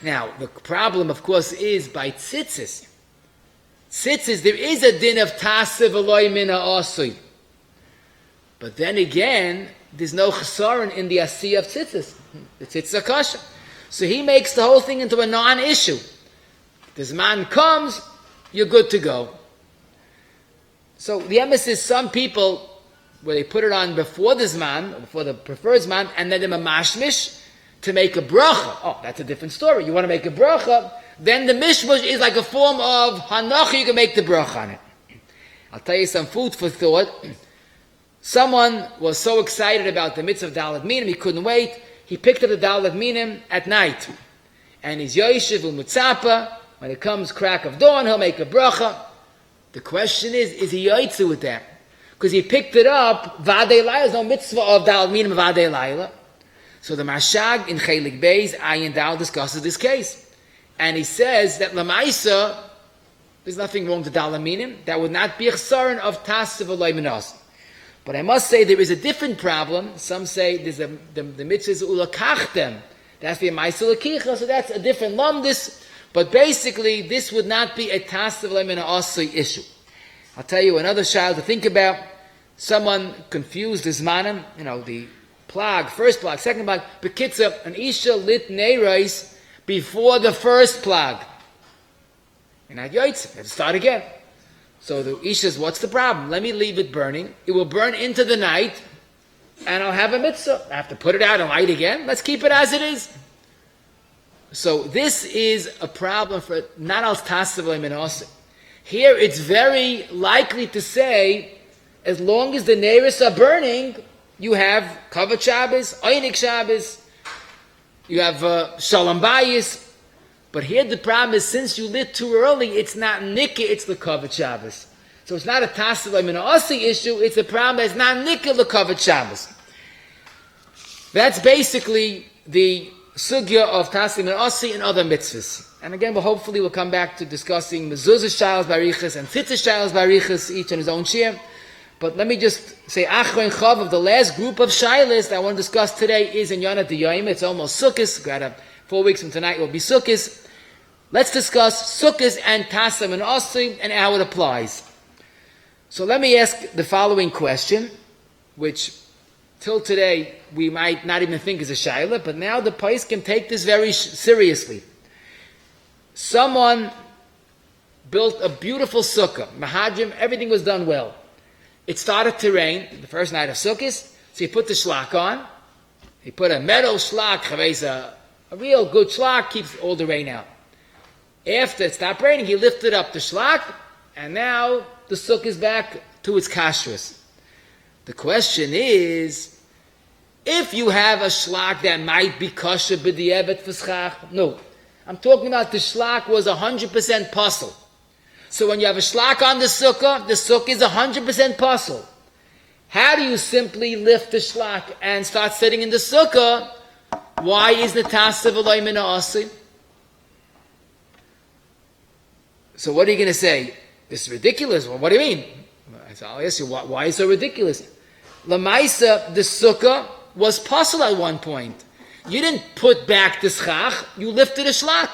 Now, the problem, of course, is by tzitzis. Tzitzis, there is a din of taseh velo min asli. But then again, there's no chesaron in the asiyah of tzitzis. The tzitzis are kosher. So he makes the whole thing into a non-issue. This man comes, you're good to go. So the emphasis, some people, where they put it on before the zman, before the preferred zman, and then they mashmish to make a bracha, oh, that's a different story. You want to make a bracha, then the mishmash is like a form of hanacha, you can make the bracha on it. I'll tell you some food for thought. Someone was so excited about the mitzvah of Dalet Minim, he couldn't wait. He picked up the Dalet Minim at night. And he's Yoshev U'Mutzapa. When it comes crack of dawn, he'll make a bracha. The question is he Yaitzu with that? Because he picked it up, Vadei Laila, there's no mitzvah of Dalet Minim of Vadei Laila. So the Mashag in Chelik Beis, Ayin Dal, discusses this case. And he says that Lamaisa, there's nothing wrong with Dalet Minim. That would not be a chsaron of Taseh Velo Minas. But I must say there is a different problem. Some say there's the mitzvah is ulakachtem. That's the ma'aseh lakicha, so that's a different lumdis. But basically, this would not be a Taseh Velo Minas issue. I'll tell you another child to think about. Someone confused his manim, the plag, first plag, second plag. Bekitza, an isha lit neirais before the first plag. And I have to start again. So the Ish says, what's the problem? Let me leave it burning. It will burn into the night, and I'll have a mitzvah. I have to put it out and light again. Let's keep it as it is. So this is a problem for not al Taseh Velo Minas. Here it's very likely to say, as long as the neiros are burning, you have Kavod Shabbos, Oynik Shabbos, you have Shalom Bayis. But here the problem is, since you lit too early, it's not Nikah, it's the Kavod Shabbos. So it's not a Taseh Velo Minas issue, it's a problem that's not Nikah, the Kavod Shabbos. That's basically the sugya of Taseh Velo Minas and other mitzvahs. And again, hopefully we'll come back to discussing Mezuzah Shailas Barichas and Tzitzis Shailas Barichas, each on his own share. But let me just say, Achron Chav of the last group of Shailas that I want to discuss today is in Yonah D'Yom. It's almost Sukkot. Got 4 weeks from tonight will be Sukkot. Let's discuss Sukkot and Taseh Velo Minas and how it applies. So let me ask the following question, which till today we might not even think is a shayla, but now the Pais can take this very seriously. Someone built a beautiful sukkah, mahajim, everything was done well. It started to rain the first night of Sukkot, so he put the shlak on. He put a metal shlak, a real good shlak, keeps all the rain out. After it stopped raining, he lifted up the shlak, and now the sukkah is back to its kashrus. The question is, if you have a shlak that might be kosher b'di'evet v'schach, no. I'm talking about the shlak was 100% puzzle. So when you have a shlak on the sukkah is 100% puzzle. How do you simply lift the shlak and start sitting in the sukkah? Why is the Taseh Velo Minas? So what are you going to say? This is ridiculous. Well, what do you mean? So I'll ask you, why is it so ridiculous? Lamaisa, the sukkah was puzzle at one point. You didn't put back the schach, you lifted a shlak.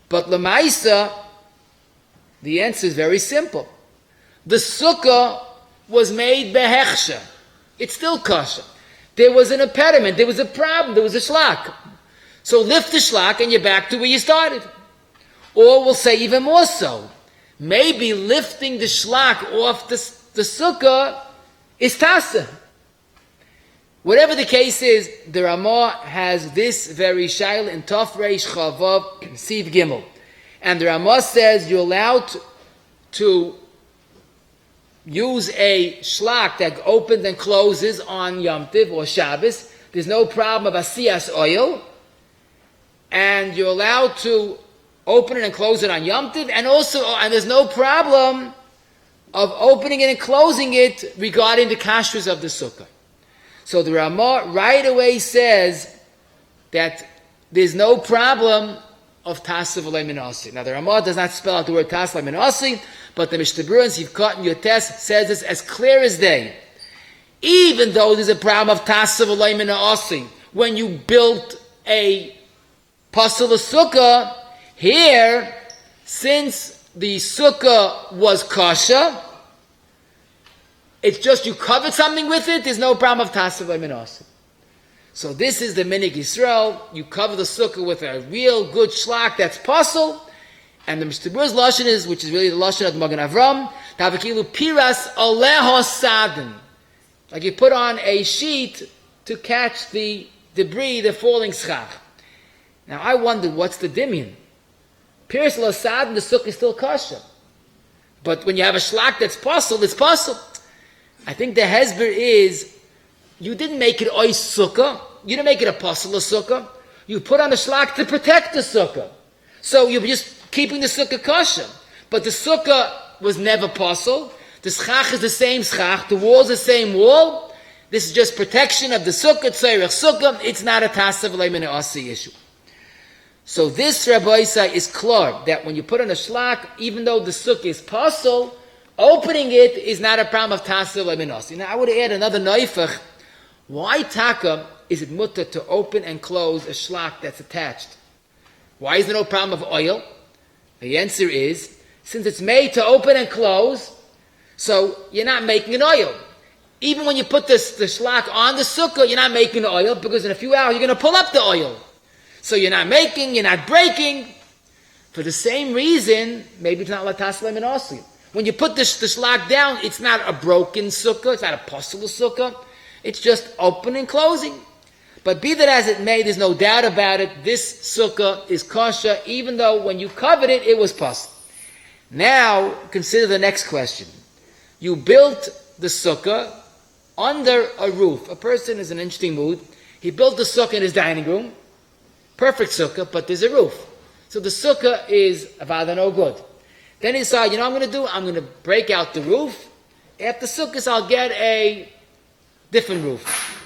But lamaisa, the answer is very simple. The sukkah was made behechsha. It's still kosher. There was an impediment, there was a problem, there was a shlak. So lift the shlak and you're back to where you started. Or we'll say even more so. Maybe lifting the shlak off the sukkah is taseh. Whatever the case is, the Ramah has this very shaila in Tov Reish Chavav Siv Gimel. And the Ramah says you're allowed to use a shlak that opens and closes on Yom Tiv or Shabbos. There's no problem of asiyas oil. And you're allowed to open it and close it on Yom Tiv, and there's no problem of opening it and closing it regarding the kashrus of the sukkah. So the Ramah right away says that there's no problem of Taseh Velo Minas. Now the Ramah does not spell out the word Taseh Velo Minas, but the Mishnah Berurah and Sivkot and Yotes says this as clear as day. Even though there's a problem of Taseh Velo Minas when you built a pasal sukkah, here, since the sukkah was kosher, it's just you covered something with it, there's no problem of Taseh Velo Minas. So this is the Minig Yisrael. You cover the sukkah with a real good shlak that's pasal, and the Mishnah Berurah's lashon is, which is really the lashon of the Magen Avram, Tavakilu piras aleho sadin. Like you put on a sheet to catch the debris, the falling schach. Now I wonder, what's the dimion? Pirs l'asad and the sukkah is still kosher. But when you have a shlak that's puzzled, it's puzzled. I think the hesber is, you didn't make it ois sukkah, you didn't make it a puzzle of sukkah, you put on the shlak to protect the sukkah. So you're just keeping the sukkah kosher. But the sukkah was never puzzled. The schach is the same schach, the wall is the same wall. This is just protection of the sukkah, tzorech sukkah. It's not a Taseh Velo min ha'asi issue. So this Rabbi Isai is clear that when you put on a shlak, even though the sukkah is puzzled, opening it is not a problem of Taseh Velo min ha'asi. Now I would add another neifach. Why taka is it mutter to open and close a shlak that's attached? Why is there no problem of oil? The answer is, since it's made to open and close, so you're not making an oil. Even when you put the shlak on the sukkah, you're not making the oil, because in a few hours you're going to pull up the oil. So you're not making, you're not breaking. For the same reason, maybe it's not like Taseh Velo min ha'asi. When you put the shlak down, it's not a broken sukkah, it's not a puzzle sukkah. It's just open and closing. But be that as it may, there's no doubt about it, this sukkah is kosher, even though when you covered it, it was puzzle. Now, consider the next question. You built the sukkah under a roof. A person is in an interesting mood. He built the sukkah in his dining room. Perfect sukkah, but there's a roof. So the sukkah is avada no good. Then he decided, what I'm going to do? I'm going to break out the roof. After sukkahs, I'll get a different roof.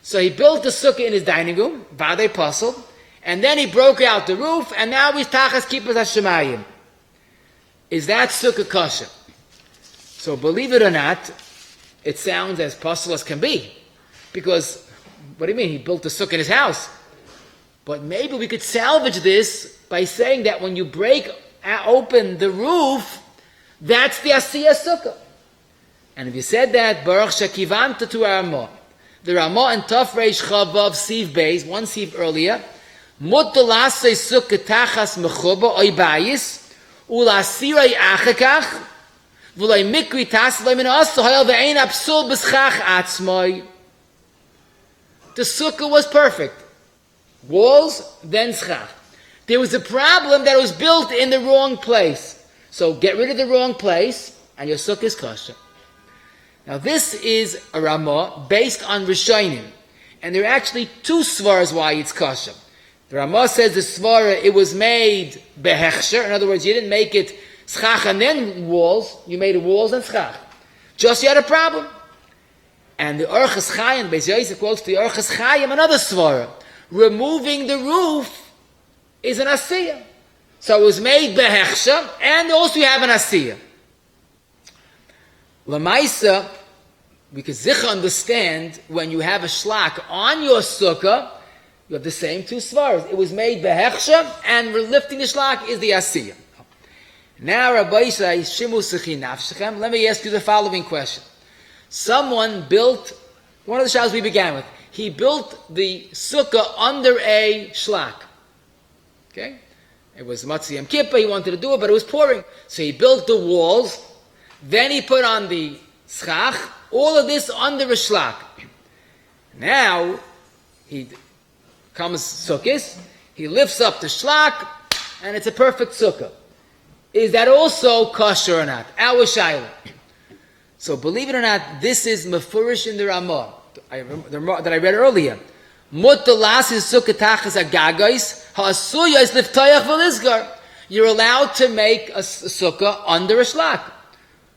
So he built the sukkah in his dining room, vade puzzle, and then he broke out the roof, and now he's tachas kippus hashemayim. Is that sukkah kosher? So believe it or not, it sounds as puzzle as can be. Because, what do you mean? He built the sukkah in his house. But maybe we could salvage this by saying that when you break open the roof, that's the asiyah sukkah. And if you said that, Baruch Shekivanta to Ramah. The Ramah and Taf Reish Chavav Siv Beis, one Siv earlier, Mutter lasei sukkah tachas mechuba oy bayis, ulasirei achakach, v'loi mikri Taseh Velo min ha'asi hayal ve'ein apsul b'schach atzmoi. The sukkah was perfect. Walls, then schach. There was a problem that it was built in the wrong place. So get rid of the wrong place, and your sukkah is kosher. Now this is a Ramah based on Rishonim. And there are actually two svaras why it's kosher. The Ramah says the svara, it was made behechsher. In other words, you didn't make it schach and then walls. You made it walls and schach. Just you had a problem. And the Orchos Chaim, Beis Yosef quotes the Orchos Chaim, another svara. Removing the roof is an asiyah. So it was made behechsher, and also you have an asiyah. Lamaisa, we can understand when you have a shlak on your sukkah, you have the same two svaras. It was made behechsher, and lifting the shlak is the asiyah. Now, Rabbi Yisrael, Shimu Sechi Nafshechem, let me ask you the following question. Someone built, one of the shahs we began with, he built the sukkah under a shlak. Okay? It was Matzah Yom Kippur, he wanted to do it, but it was pouring. So he built the walls, then he put on the schach, all of this under a shlak. Now, he comes sukkahs, he lifts up the shlak, and it's a perfect sukkah. Is that also kosher or not? Our shayla. So believe it or not, this is mefurish in the Ramah that I read earlier. Mutter lasis sukkah tachas agagais ha'asuyas liftayach v'lizgar. You're allowed to make a sukkah under a shlak.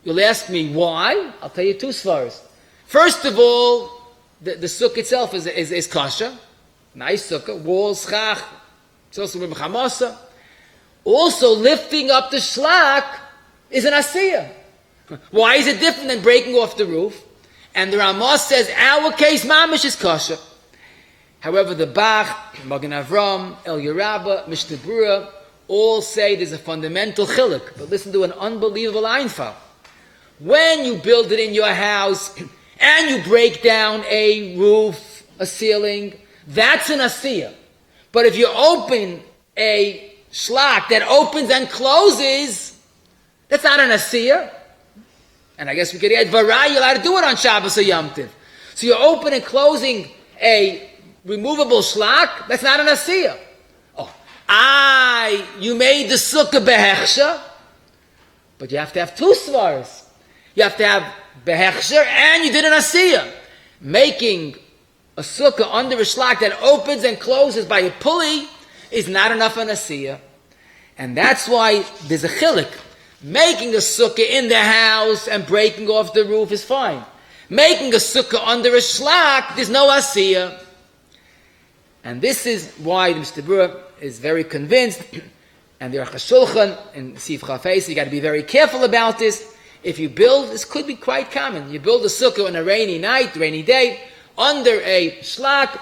You'll ask me why? I'll tell you two svaras. First of all, the sukkah itself is kosher. Nice sukkah. Walls, schach. It's also with chamasa. Also, lifting up the shlak is an asiyah. Why is it different than breaking off the roof? And the Ramah says, our case, mamish is kosher. However, the Bach, Magen Avram, El Yerabah, Mishnah Berurah, all say there's a fundamental chiluk. But listen to an unbelievable einfall. When you build it in your house and you break down a roof, a ceiling, that's an asiyah. But if you open a shlak that opens and closes, that's not an asiyah. And I guess we could add varay, you're allowed to do it on Shabbos or Yom Tov. So you're open and closing a removable shlak, that's not an asiyah. Oh, you made the sukkah behechsha, but you have to have two svaras. You have to have behechsher and you did an asiyah. Making a sukkah under a shlak that opens and closes by a pulley is not enough an asiyah. And that's why there's a chilik. Making a sukkah in the house and breaking off the roof is fine. Making a sukkah under a shlak, there's no asiyah. And this is why the Mr. Brewer is very convinced, and the Aruch HaShulchan and Sif Chafes, you got to be very careful about this. If you build, this could be quite common. You build a sukkah on a rainy night, rainy day, under a shlak,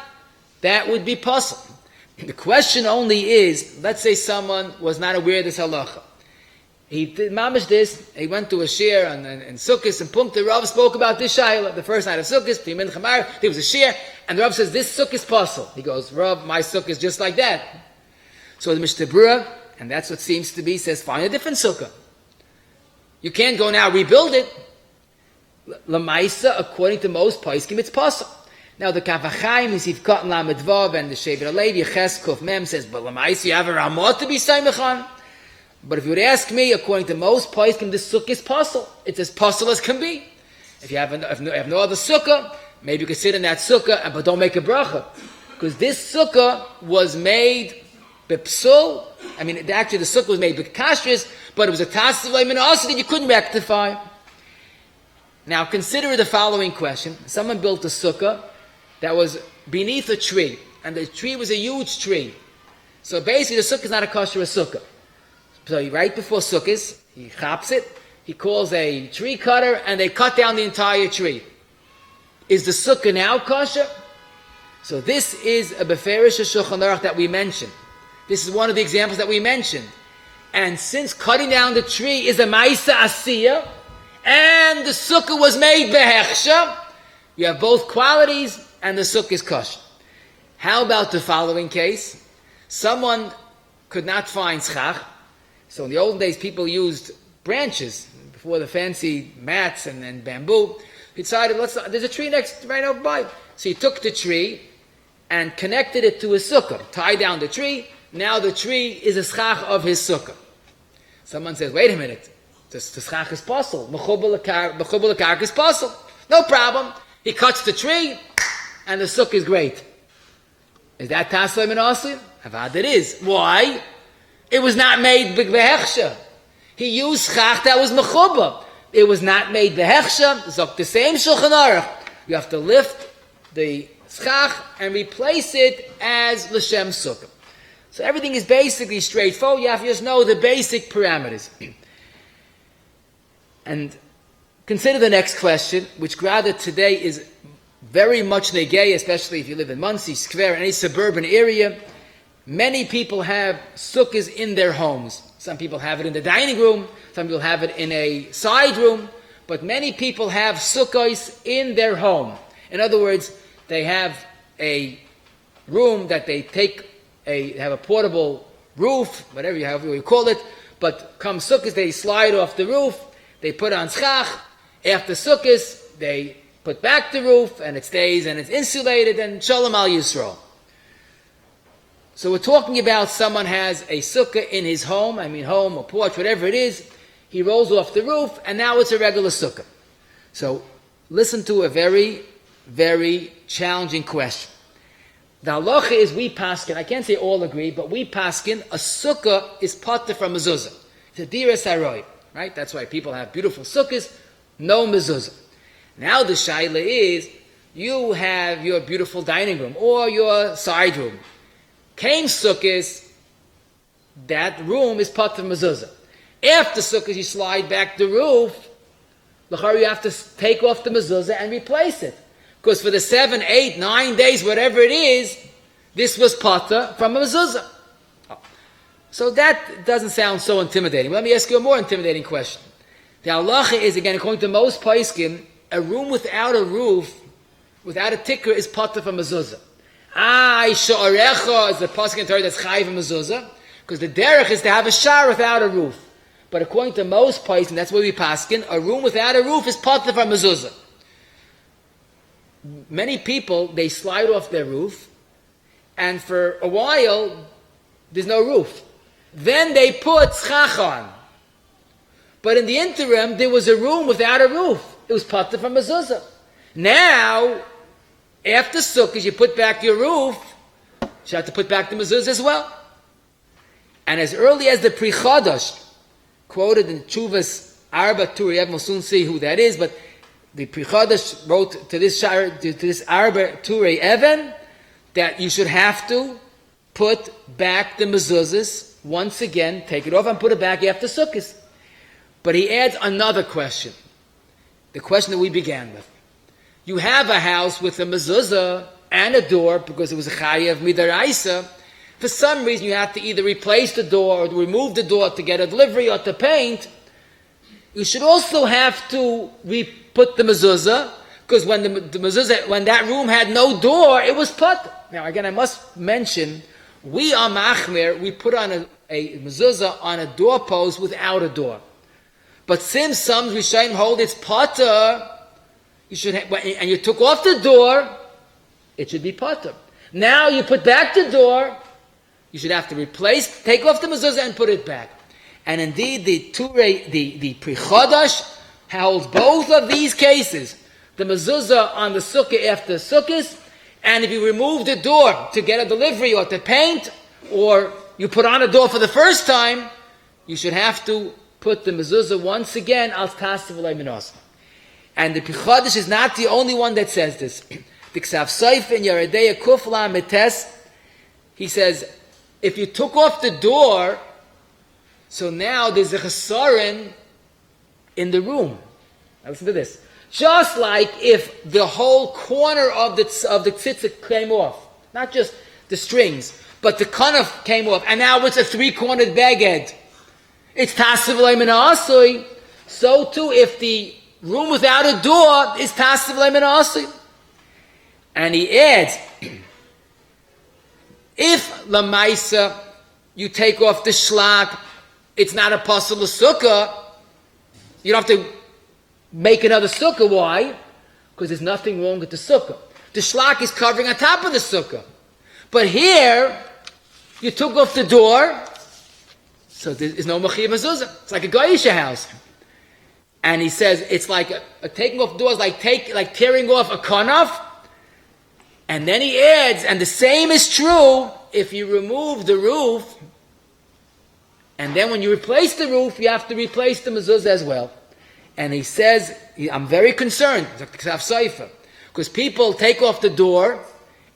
that would be possible. The question only is, let's say someone was not aware of this halacha. He did mamish this, he went to a shir and Sukkot, and Punk, the Rav spoke about this shayla. The first night of Sukkot, there was a shir, and the Rav says, this sukkah is possible. He goes, Rav, my sukkah is just like that. So the Mishnah Berurah, and that's what seems to be, says, find a different sukkah. You can't go now rebuild it. Lamaisa, according to most poskim, it's possible. Now the Kavachaim is Yivkat and Lamed Vav, and the Sheber Alevi Ches Kuf Mem says, but Lamaisa, you have a Ramot to be Saimachan. But if you would ask me, according to most poskim, this sukkah is possible. It's as possible as can be. If you have no other sukkah, maybe you can sit in that sukkah, but don't make a bracha. Because this sukkah was made bepsul. I mean, actually the sukkah was made b'kashris, but it was a Taseh Velo also that you couldn't rectify. Now consider the following question. Someone built a sukkah that was beneath a tree, and the tree was a huge tree. So basically the sukkah is not a kosher sukkah. So right before Sukkot, he chops it, he calls a tree cutter, and they cut down the entire tree. Is the sukkah now kosher? So this is a beferish Shulchan Aruch that we mentioned. This is one of the examples that we mentioned. And since cutting down the tree is a ma'isa asiyah, and the sukkah was made behechsha, you have both qualities, and the sukkah is kosher. How about the following case? Someone could not find schach. So in the old days, people used branches before the fancy mats and bamboo. He decided, there's a tree right over by. So he took the tree and connected it to his sukkah, tied down the tree. Now the tree is a schach of his sukkah. Someone says, wait a minute, the schach is possible. Mechubal l'karka is possible. No problem. He cuts the tree, and the sukkah is great. Is that Taseh Velo? Avad it is. Why? It was not made behechsha. He used schach that was mechuba. It was not made behechsha. So the same Shulchan Aruch. You have to lift the schach and replace it as l'shem sukkah. So everything is basically straightforward. You have to just know the basic parameters. And consider the next question, which rather today is very much negay, especially if you live in Monsey Square, any suburban area. Many people have sukkahs in their homes. Some people have it in the dining room. Some people have it in a side room. But many people have sukkahs in their home. In other words, they have a room that they have a portable roof, whatever you call it. But come sukkahs, they slide off the roof. They put on schach. After sukkahs, they put back the roof, and it stays, and it's insulated, and shalom al Yisrael. So we're talking about someone has a sukkah in his home, home or porch, whatever it is. He rolls off the roof, and now it's a regular sukkah. So listen to a very, very challenging question. The halacha is we paskin, I can't say all agree, but we paskin, a sukkah is pater from mezuzah. It's a diras haroy, right? That's why people have beautiful sukkahs, no mezuzah. Now the shaila is, you have your beautiful dining room or your side room. Came sukkahs, that room is pater mezuzah. After sukkahs, you slide back the roof. L'chara, you have to take off the mezuzah and replace it, because for the 7, 8, 9 days, whatever it is, this was pater from a mezuzah. So that doesn't sound so intimidating. Let me ask you a more intimidating question. The halacha is, again, according to most poskim, a room without a roof, without a ticker, is pater from mezuzah. Sha'arecha is the pasuk in Torah that's chayiv mezuzah, because the derech is to have a shar without a roof. But according to most poskim, that's where we paskin, a room without a roof is pater from mezuzah. Many people, they slide off their roof, and for a while, there's no roof. Then they put schach on. But in the interim, there was a room without a roof. It was patur from mezuzah. Now, after Sukkot, you put back your roof, you have to put back the mezuzah as well. And as early as the Pri Chodesh, quoted in Chuvas Arba Turei, we'll soon see who that is, but the Pri Chodesh wrote to this Arba Turei Even that you should have to put back the mezuzahs once again, take it off and put it back after Sukkot. But he adds another question, the question that we began with. You have a house with a mezuzah and a door because it was a chayav midaraisa. For some reason, you have to either replace the door or remove the door to get a delivery or to paint. You should also have to put the mezuzah, because when the mezuzah, when that room had no door, it was put. Now, again, I must mention, we are machmir, we put on a mezuzah on a doorpost without a door. But since some Rishonim hold it's potter, you should and you took off the door, it should be potter. Now you put back the door, you should have to take off the mezuzah and put it back. And indeed, the Pri Chodesh holds both of these cases. The mezuzah on the sukkah after sukkahs, and if you remove the door to get a delivery or to paint, or you put on a door for the first time, you should have to put the mezuzah once again al Taseh Velo. And the Pri Chodesh is not the only one that says this. The Ksav Sofer in Yeridei Kufla Metes, he says, if you took off the door, so now there's a chesaron in the room. Now listen to this. Just like if the whole corner of the tzitzit came off, not just the strings, but the kanaf came off, and now it's a three-cornered beged. It's Taseh Velo min ha'asui. So too, if the room without a door is Taseh Velo min ha'asui. And he adds, if lamaisa you take off the shlak, it's not a pasul sukkah. You don't have to make another sukkah. Why? Because there's nothing wrong with the sukkah. The shlak is covering on top of the sukkah. But here, you took off the door, so there is no machiyah mezuzah. It's like a goyisha house. And he says it's like taking off doors, like tearing off a kanaf. And then he adds, and the same is true if you remove the roof, and then when you replace the roof, you have to replace the mezuzah as well. And he says, I'm very concerned, because people take off the door,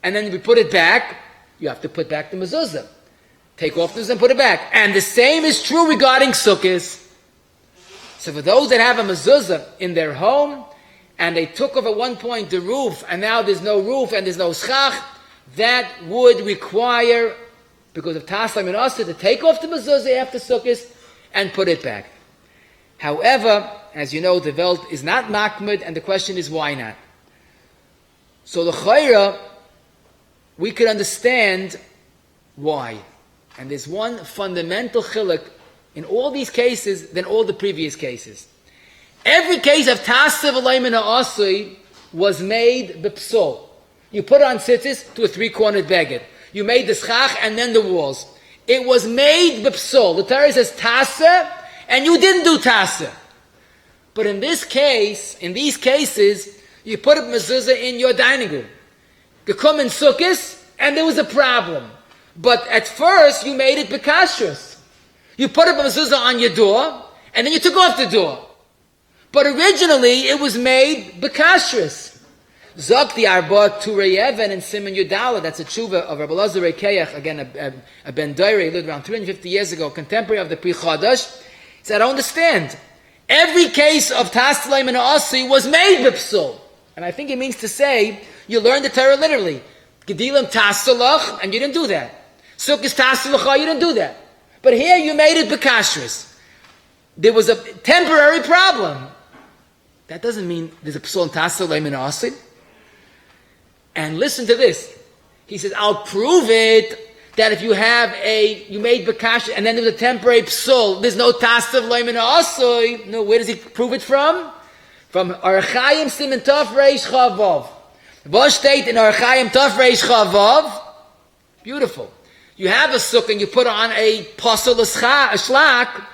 and then we put it back, you have to put back the mezuzah. Take off the mezuzah and put it back. And the same is true regarding sukkahs. So for those that have a mezuzah in their home, and they took off at one point the roof, and now there's no roof and there's no schach, that would require, because of Taseh min ha'asui, to take off the mezuzah after sukkahs and put it back. However, as you know, the Welt is not makmid, and the question is why not? So the chayra, we could understand why. And there's one fundamental chiluk in all these cases than all the previous cases. Every case of Taseh Velo min ha'asui was made b'psol. You put on tzitzis to a three-cornered beged. You made the schach and then the walls. It was made b'psol. The Torah says Taseh, and you didn't do Taseh. But in these cases, you put a mezuzah in your dining room. You come in sukkahs, and there was a problem. But at first, you made it b'kashrus. You put a mezuzah on your door, and then you took off the door. But originally, it was made b'kashrus. Zok the Arba Turei Even and Simon Yudala, that's a tshuva of Rabbi Elazar Rekeach, again, a Ben Doiri, lived around 350 years ago, contemporary of the Pri Chodesh. He said, I don't understand. Every case of Taseh Velo min ha'asui was made b'psul. And I think it means to say, you learned the Torah literally. Gedilim Taseh lach, and you didn't do that. Sukkos Taseh l'cha, you didn't do that. But here you made it b'kashrus. There was a temporary problem. That doesn't mean there's a psul in Taseh Velo min ha'asui. And listen to this. He says, I'll prove it that if you made b'kashrus, and then there's a temporary psul, there's no Taseh Velo min ha'asui. No, where does he prove it from? From Arachayim Siman Tov Reish Chavav. Was steht in Arachayim Tov Reish Chavav? Beautiful. You have a sukkah and you put on a pasal, a shlak,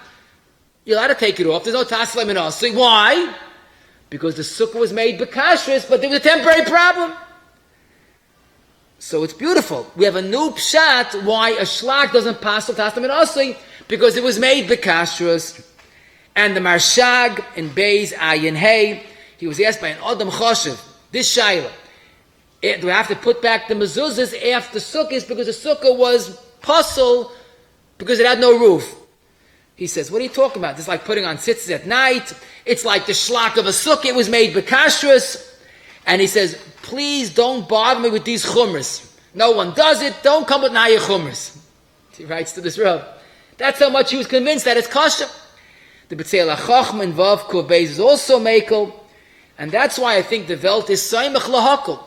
you're allowed to take it off. There's no Taseh Velo. Why? Because the sukkah was made bekashrus, but there was a temporary problem. So it's beautiful. We have a new pshat why a shlak doesn't pass the Taseh Velo, because it was made bekashrus. And the Marshag in Beis Ayin Hey, he was asked by an Adam Choshev, this Shaila, do we have to put back the mezuzahs after sukkahs because the sukkah was puzzle because it had no roof? He says, what are you talking about? It's like putting on tzitzis at night. It's like the shlak of a sukkah. It was made bekashrus. And he says, please don't bother me with these chumras. No one does it. Don't come with naya chumras. He writes to this Rav. That's how much he was convinced that it's kosher. The B'tzeil HaChachma in Vav Kuv Beis is also mekel. And that's why I think the Welt is Saimach Lahakol.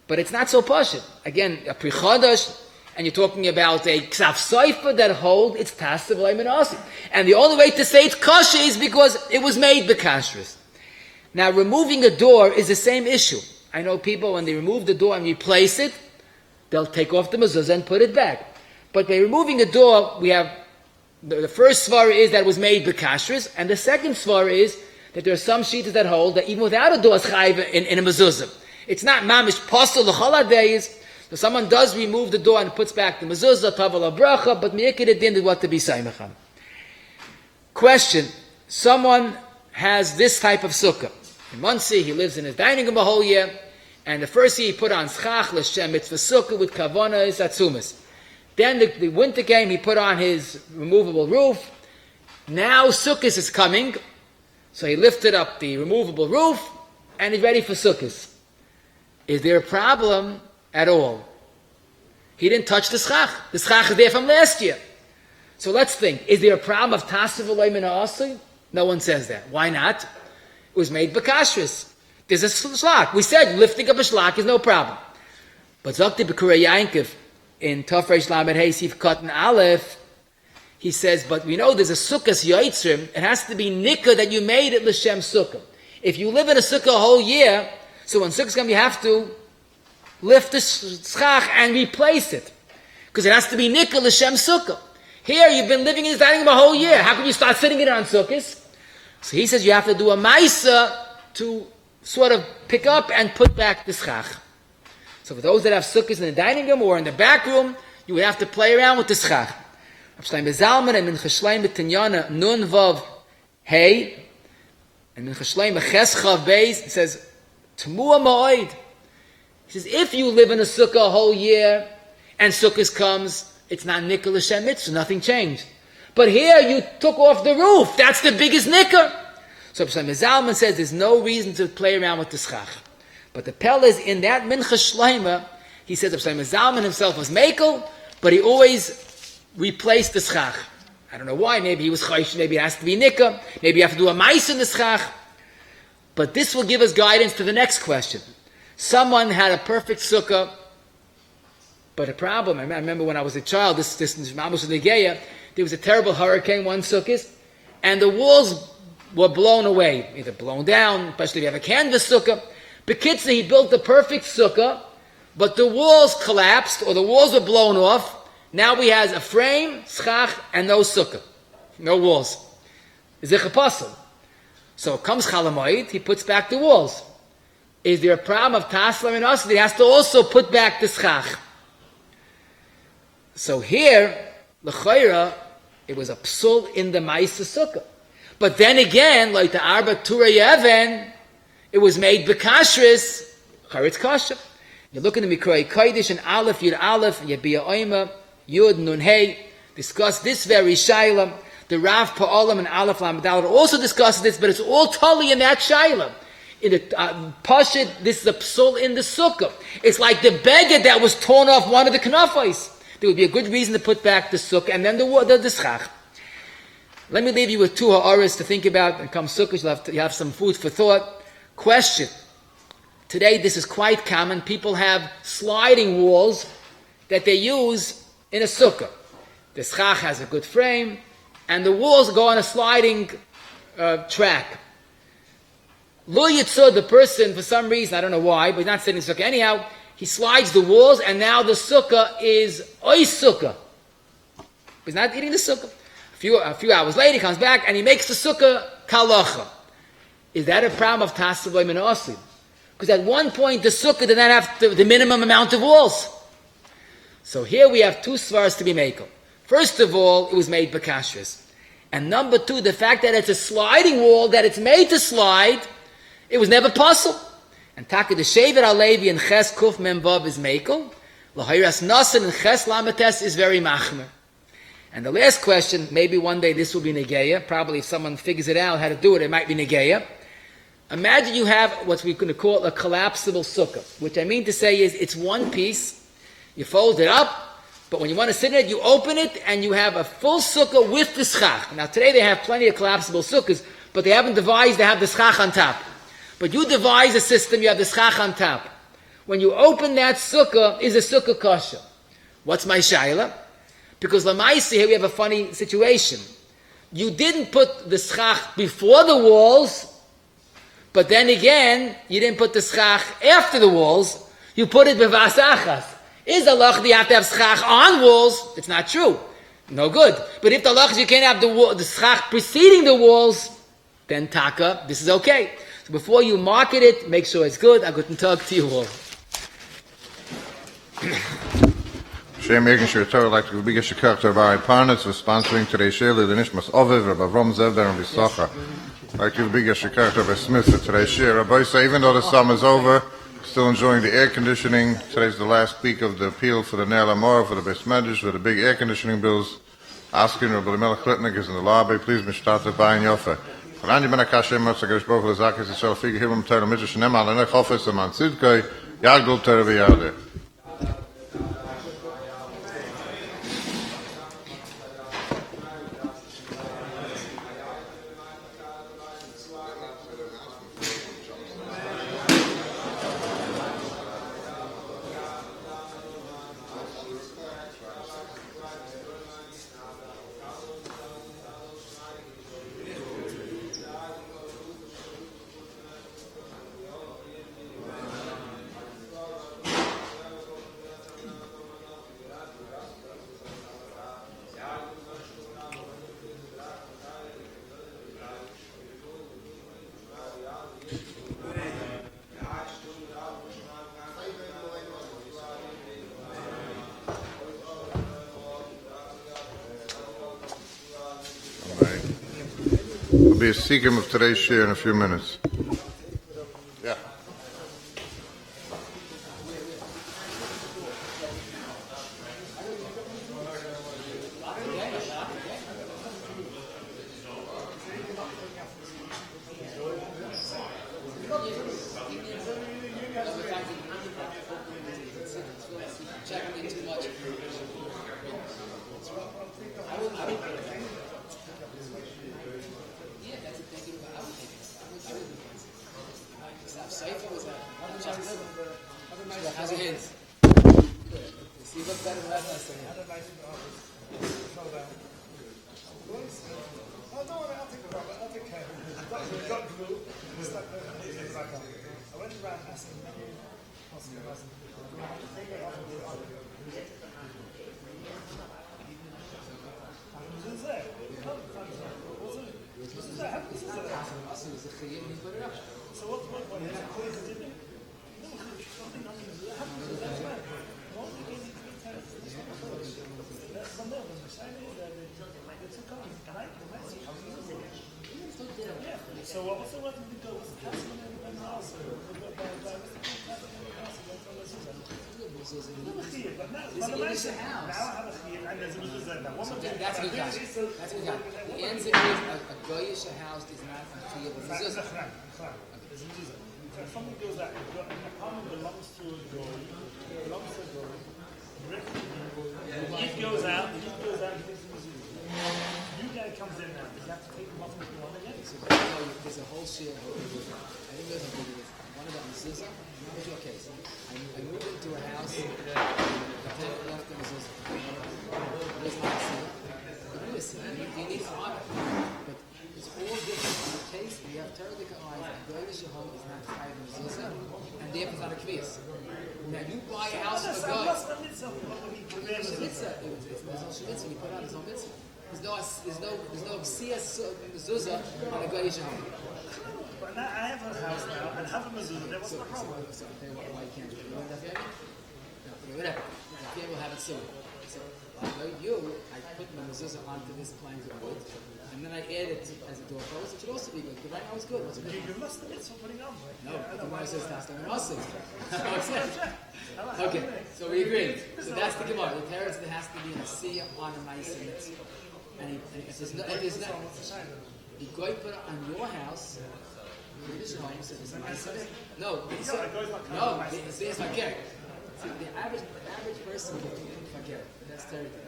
But it's not so pashut. Again, a Pri Chadash, and you're talking about a Ksav Seifa that hold it's Taseh Velo. And the only way to say it's kosher is because it was made bekashrus. Now, removing a door is the same issue. I know people, when they remove the door and replace it, they'll take off the mezuzah and put it back. But by removing a door, we have the first svara is that it was made bekashrus, and the second svara is that there are some shitas that hold that even without a door is chayiv in a mezuzah. It's not mamish pasal l'chol days. So someone does remove the door and puts back the mezuzah, tavel bracha, but miyikid it didn't what to be saimacham. Question: someone has this type of sukkah. In Muncie, he lives in his dining room a whole year, and the first year he put on schach l'shem mitzvah sukkah with kavana is atzumas. Then the winter came, he put on his removable roof. Now sukkahs is coming, so he lifted up the removable roof, and he's ready for sukkahs. Is there a problem at all? He didn't touch the schach. The schach is there from last year. So let's think. Is there a problem of Taseh Velo? No one says that. Why not? It was made bekashrus. There's a shlak. We said lifting up a shlak is no problem. But Zakti B'Kurei Yankov in Tafresh Lamed Hey Sif Katan Aleph, he says, but we know there's a sukkah's yoitzrim. It has to be nikah that you made it l'shem sukkah. If you live in a sukkah a whole year, so when sukkah's come, you have to lift the schach and replace it. Because it has to be nikah l'shem sukkah. Here, you've been living in this dining room a whole year. How can you start sitting in it on sukkahs? So he says you have to do a maisa to sort of pick up and put back the schach. So for those that have sukkahs in the dining room or in the back room, you would have to play around with the schach. Rabbi Zalman and Mincha Shleim B'Tinyana Nun Vav Hey and Mincha Shleim Ches Chav Beis, it says T'mua Ma'oid. He says if you live in a sukkah a whole year and sukkahs comes, it's not nikah l'shem mitzvah, nothing changed. But here you took off the roof. That's the biggest nikah. So Rabbi Zalman says there's no reason to play around with the schach. But the Pell is in that Mincha Shleima, he says Rabbi Zalman himself was mekel, but he always replaced the schach. I don't know why. Maybe he was chaysh. Maybe it has to be nikah. Maybe you have to do a mais in the schach. But this will give us guidance to the next question. Someone had a perfect sukkah, but a problem. I remember when I was a child, this Mamus of Negeya, there was a terrible hurricane, one sukkah, and the walls were blown away, either blown down, especially if you have a canvas sukkah. Bekitza, he built the perfect sukkah, but the walls collapsed, or the walls were blown off. Now he has a frame, schach, and no sukkah. No walls. Is it a puzzle? So comes Chalamoid, he puts back the walls. Is there a problem of Taseh and us? He has to also put back the schach. So here, l'chayra, it was a psul in the Ma'isa Sukkah. But then again, like the Arba Tura Yeven, it was made bekashrus, charitz kasha. You look in the Mikroi Kodesh and Aleph, Yud Aleph, and Yabiyah Oima, Yud Nun Hey, discuss this very Shaila. The Rav Pa'olam and Aleph Lamadal also discusses this, but it's all totally in that Shaila. In the Pashit, this is a psul in the Sukkah. It's like the beggar that was torn off one of the knafais. There would be a good reason to put back the sukkah and then the schach. Let me leave you with two ha'aras to think about. And come sukkah, you have some food for thought. Question. Today, this is quite common. People have sliding walls that they use in a sukkah. The schach has a good frame, and the walls go on a sliding track. Lo yitzur, the person, for some reason, I don't know why, but he's not sitting in sukkah anyhow, he slides the walls, and now the sukkah is ois sukkah. He's not eating the sukkah. A few hours later, he comes back and he makes the sukkah kalacha. Is that a problem of Taseh Velo? Because at one point the sukkah did not have the minimum amount of walls. So here we have two svars to be made. First of all, it was made b'kashrus. And number two, the fact that it's a sliding wall, that it's made to slide, it was never possible. And Taka the Shevet Alevi and Ches Kuf Memvav is mekel. L'hayras Nasan and Ches Lamates is very machmer. And the last question, maybe one day this will be negeya. Probably if someone figures it out how to do it, it might be negeya. Imagine you have what we're going to call a collapsible sukkah, which I mean to say is it's one piece. You fold it up, but when you want to sit in it, you open it, and you have a full sukkah with the schach. Now today they have plenty of collapsible sukkahs, but they haven't devised to have the schach on top. But you devise a system, you have the schach on top. When you open that sukkah, is a sukkah kosher. What's my shaila? Because lamaisi here we have a funny situation. You didn't put the schach before the walls, but then again, you didn't put the schach after the walls. You put it bevas achas. Is the lach you have to have schach on walls? It's not true. No good. But if the lach you can't have the schach preceding the walls, then taka, this is okay. So before you market it, make sure it's good. A guten Tag to you all. Shem Egen Shirtor, like to be a shikach to Rabbi Parnas, for sponsoring today's share, the Nishmas Oviv, Rabbi Yakov Zev, there in Bisacha. Like to be a shikach to Rabbi Smith for today's share. Rabbi say, even though the summer's over, still enjoying the air conditioning. Today's the last week of the appeal for the Neil Amor, for the Beis Medrash, for the big air conditioning bills. Asking Rabbi Melech Klitnik is in the lobby. Please, Mishtata, Bayin Yofa. Rani ben Akashem, Motzagarish Baruch Lezakis, Yisrael Figi, Hibam, Tera, Midrash, Shem, Alenech, Hofes, Aman Tzidkoi, Yagdul, Tera, V'Yadeh. We'll be a seeker of today's share in a few minutes. Yeah. How's your hands? See, look better than last time. Oh, no, I'll take the rubber. I'll take care of it. Got glue. It's like I went around asking many customers. Take it off and do it. Who's there? So what is it? So what was the word to go? Was the castle and house? But now I have a chiyuv and there's a mezuzah. That's what we got. That's what we got. The answer is a goyish house is not a chiyuv of mezuzah. There's a mezuzah. So if somebody goes out, an apartment belongs to a goy, he goes out, he takes the mezuzah. New guy comes in now, does he have to take him off and put on again? So there's a whole share. I think there's a big one about mezuzah. Here's your case. I moved into a house, the tenant left the mezuzah. There's my sin. You need to honor. But it's all different. In the case, we have terrible eyes. The Goyish home is not tied to mezuzah. And and therefore it's not a kvias. Now you buy a house for a guy. What's the mitzvah? What would he prepare It's for? mitzvah. It's no shemitzvah. You put out his own mitzvah. There's no mezuzah on a guy's home. But now I have a house now and have a mezuzah. Then what's the problem? So I'll tell you why you can't do it. You want that family? No, whatever. The family will have it soon. So I put my mezuzah onto this plank of wood, and then I add it as a doorpost. It should also be good. Because right now it's good. What's the You difference? must the mitzvah putting on. No, the Gemara says Taseh Velo. Okay, so we agreed. So that's the Gemara. The parents, there has to be an asiyah on a ma'aseh mitzvah. And if there's not, you go put it on your house. This home, so it's a ma'aseh. No, it's fakir. See, the average person will do fakir. That's terrible.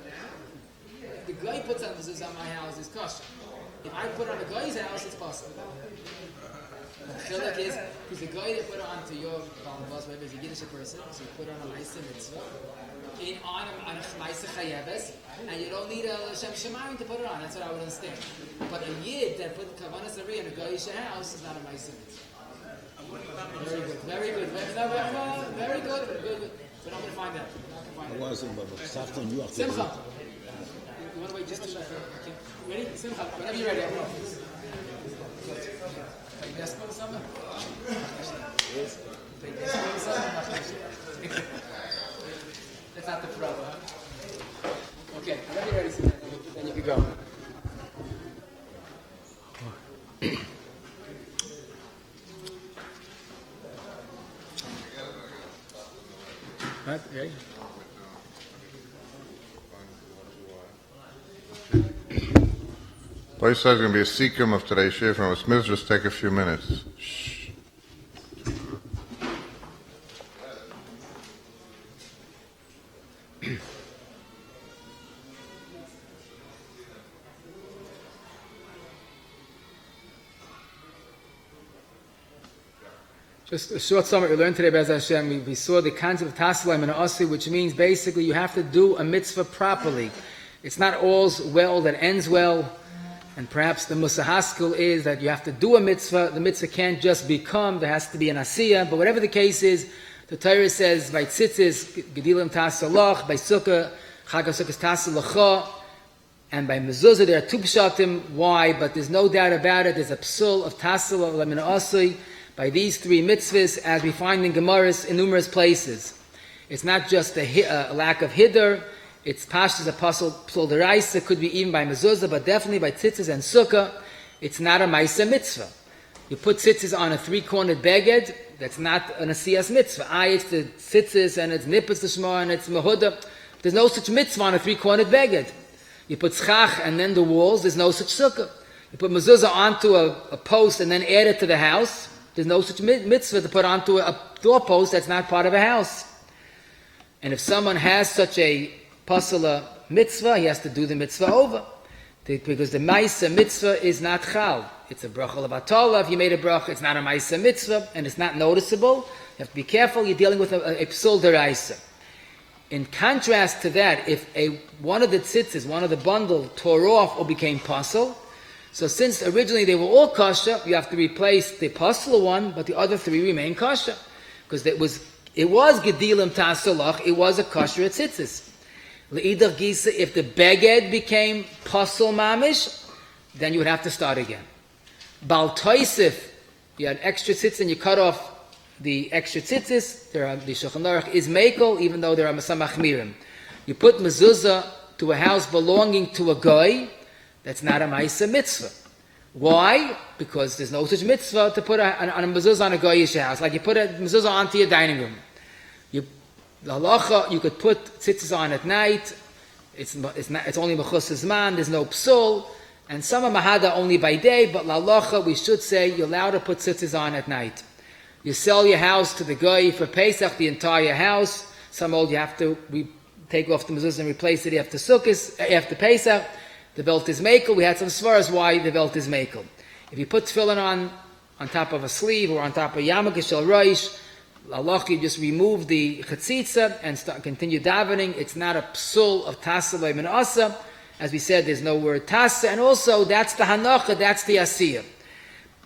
The guy puts on mezuzah on my house is kosher. If I put it on a guy's house, it's possible. The chiluk is because the guy that put it onto your boss, whether it's a Yiddish person, so you put it on a ma'aseh mitzvah, on a ma'aseh chayeves, and you don't need a Shem Shemayim to put it on. That's what I would understand. But a Yid that put Kavanas Ari in a guy's house is not a ma'aseh mitzvah. Very good. Very good. But I'm going to find out. I wasn't, but Safton, you have to do Simcha. it. You want to wait just 2 seconds? Ready? Simcha. Whenever you're ready, everyone. Take this one, Simcha. Take this one, Simcha. That's not the problem. Okay. Whenever you're ready, Simcha, then you can go. Right, ready? Place says going to be a seekum of today's shiur from Smith. Just take a few minutes. Shh. Just a short summary we learned today, Be'ez Hashem. We saw the concept of Taseh Velo and Asi, which means basically you have to do a mitzvah properly. It's not all's well that ends well, and perhaps the Musahaskel is that you have to do a mitzvah. The mitzvah can't just become, there has to be an Asiyah, but whatever the case is, the Torah says, by Tzitzis, Gedilim Taseh Lach, by Sukkah, Chag HaSukkah Taseh Lacha, and by Mezuzah there are 2 pshatim. Why? But there's no doubt about it, there's a psul of Taseh Velo and Asi, by these 3 mitzvahs, as we find in Gemaras in numerous places. It's not just a lack of hiddur, it's pashtas apostle psul deraisa, could be even by mezuzah, but definitely by tzitzis and sukkah. It's not a ma'aseh mitzvah. You put tzitzis on a 3-cornered beged, that's not an asiyas mitzvah. It's the tzitzis and it's nippus l'shma and it's mehuda. There's no such mitzvah on a 3-cornered beged. You put schach and then the walls, there's no such sukkah. You put mezuzah onto a post and then add it to the house. There's no such mitzvah to put onto a doorpost that's not part of a house. And if someone has such a pasala mitzvah, he has to do the mitzvah over. Because the ma'aseh mitzvah is not chal. It's a bracha levatala. If you made a bracha, it's not a ma'aseh mitzvah, and it's not noticeable. You have to be careful. You're dealing with a psul deraisa. In contrast to that, if one of the tzitzis, one of the bundle, tore off or became pasal, so since originally they were all kosher, you have to replace the pasal one, but the other 3 remain kosher. Because it was gedilim taseh lach, it was a kosher tzitzis. Le'idach gisa, if the beged became pasal mamish, then you would have to start again. Bal toisif, you had extra tzitzis and you cut off the extra tzitzis. The Shulchan Aruch is mekel, even though there are masamachmirim. You put mezuzah to a house belonging to a goy, that's not a ma'aseh mitzvah. Why? Because there's no such mitzvah to put a mezuzah on a goyish house. Like you put a mezuzah onto your dining room. The halacha, you could put tzitzis on at night. It's only mechus zman. There's no psul, and some are mahada only by day. But la halacha, we should say you're allowed to put tzitzis on at night. You sell your house to the guy for Pesach, the entire house. Some old you have to take off the mezuzah and replace it after Sukkot, after Pesach. The belt is mekel. We had some svaras why the belt is mekel. If you put tefillin on top of a sleeve or on top of yarmulke shel roish, Allah, you just remove the chatzitza and continue davening. It's not a psul of Taseh Velo and Asa. As we said, there's no word Taseh, and also that's the hanacha, that's the asiyah.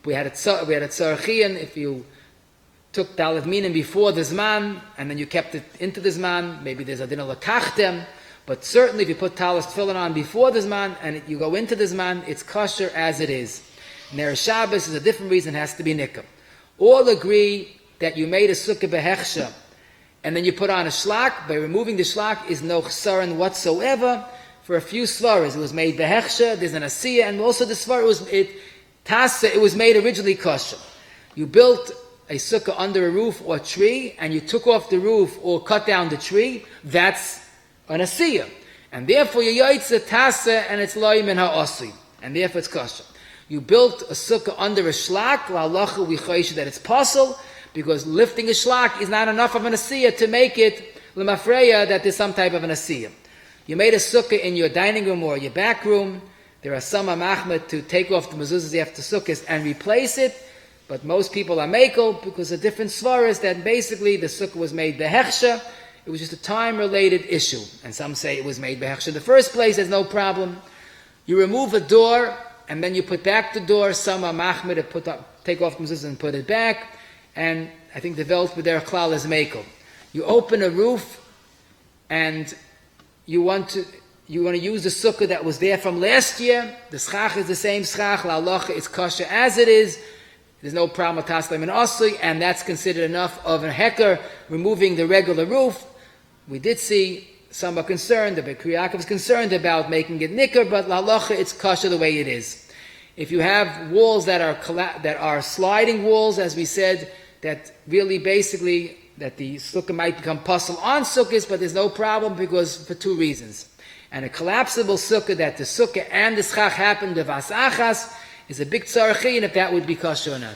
We had a tzarachian. If you took Dalet Minim before the Zman, and then you kept it into the Zman, maybe there's a din lakachtem, but certainly if you put Talis Tefillin on before the Zman, and you go into the Zman, it's kosher as it is. Ner Shabbos is a different reason, it has to be Nikam. All agree that you made a Sukkah Behechsha, and then you put on a Shlak. By removing the Shlak is no Chsaron whatsoever. For a few Svaras, it was made Behechsha, there's an Asiyah, and also the Svar, it was made originally kosher. You built a sukkah under a roof or tree, and you took off the roof or cut down the tree, that's an asiyah. And therefore, you yaitze taseh, and it's loy min ha'asi. And therefore, it's kosher. You built a sukkah under a shlak, la'alacha we choish that it's possible, because lifting a shlak is not enough of an asiyah to make it l'mafreya that there's some type of an asiyah. You made a sukkah in your dining room or your back room. There are some amachmet to take off the mezuzahs after sukkahs and replace it. But most people are makel because of different svaras that basically the sukkah was made behechsha. It was just a time-related issue. And some say it was made behechsha in the first place, there's no problem. You remove a door, and then you put back the door. Some are machmir to take off the mezuzah and put it back. And I think the Velt with their klal is makel. You open a roof, and you want to use the sukkah that was there from last year. The schach is the same schach. La'alacha, it's kosher as it is. There's no problem with taslim and asli, and that's considered enough of a heker, removing the regular roof. We did see some are concerned, Rabbi Yakov is concerned about making it nicker, but la'alacha, it's kosher the way it is. If you have walls that are sliding walls, as we said, that really basically that the sukkah might become puzzle on sukkahs, but there's no problem because for two reasons. And a collapsible sukkah that the sukkah and the schach happened of asachas is a big tzarachin if that would be kosher or not.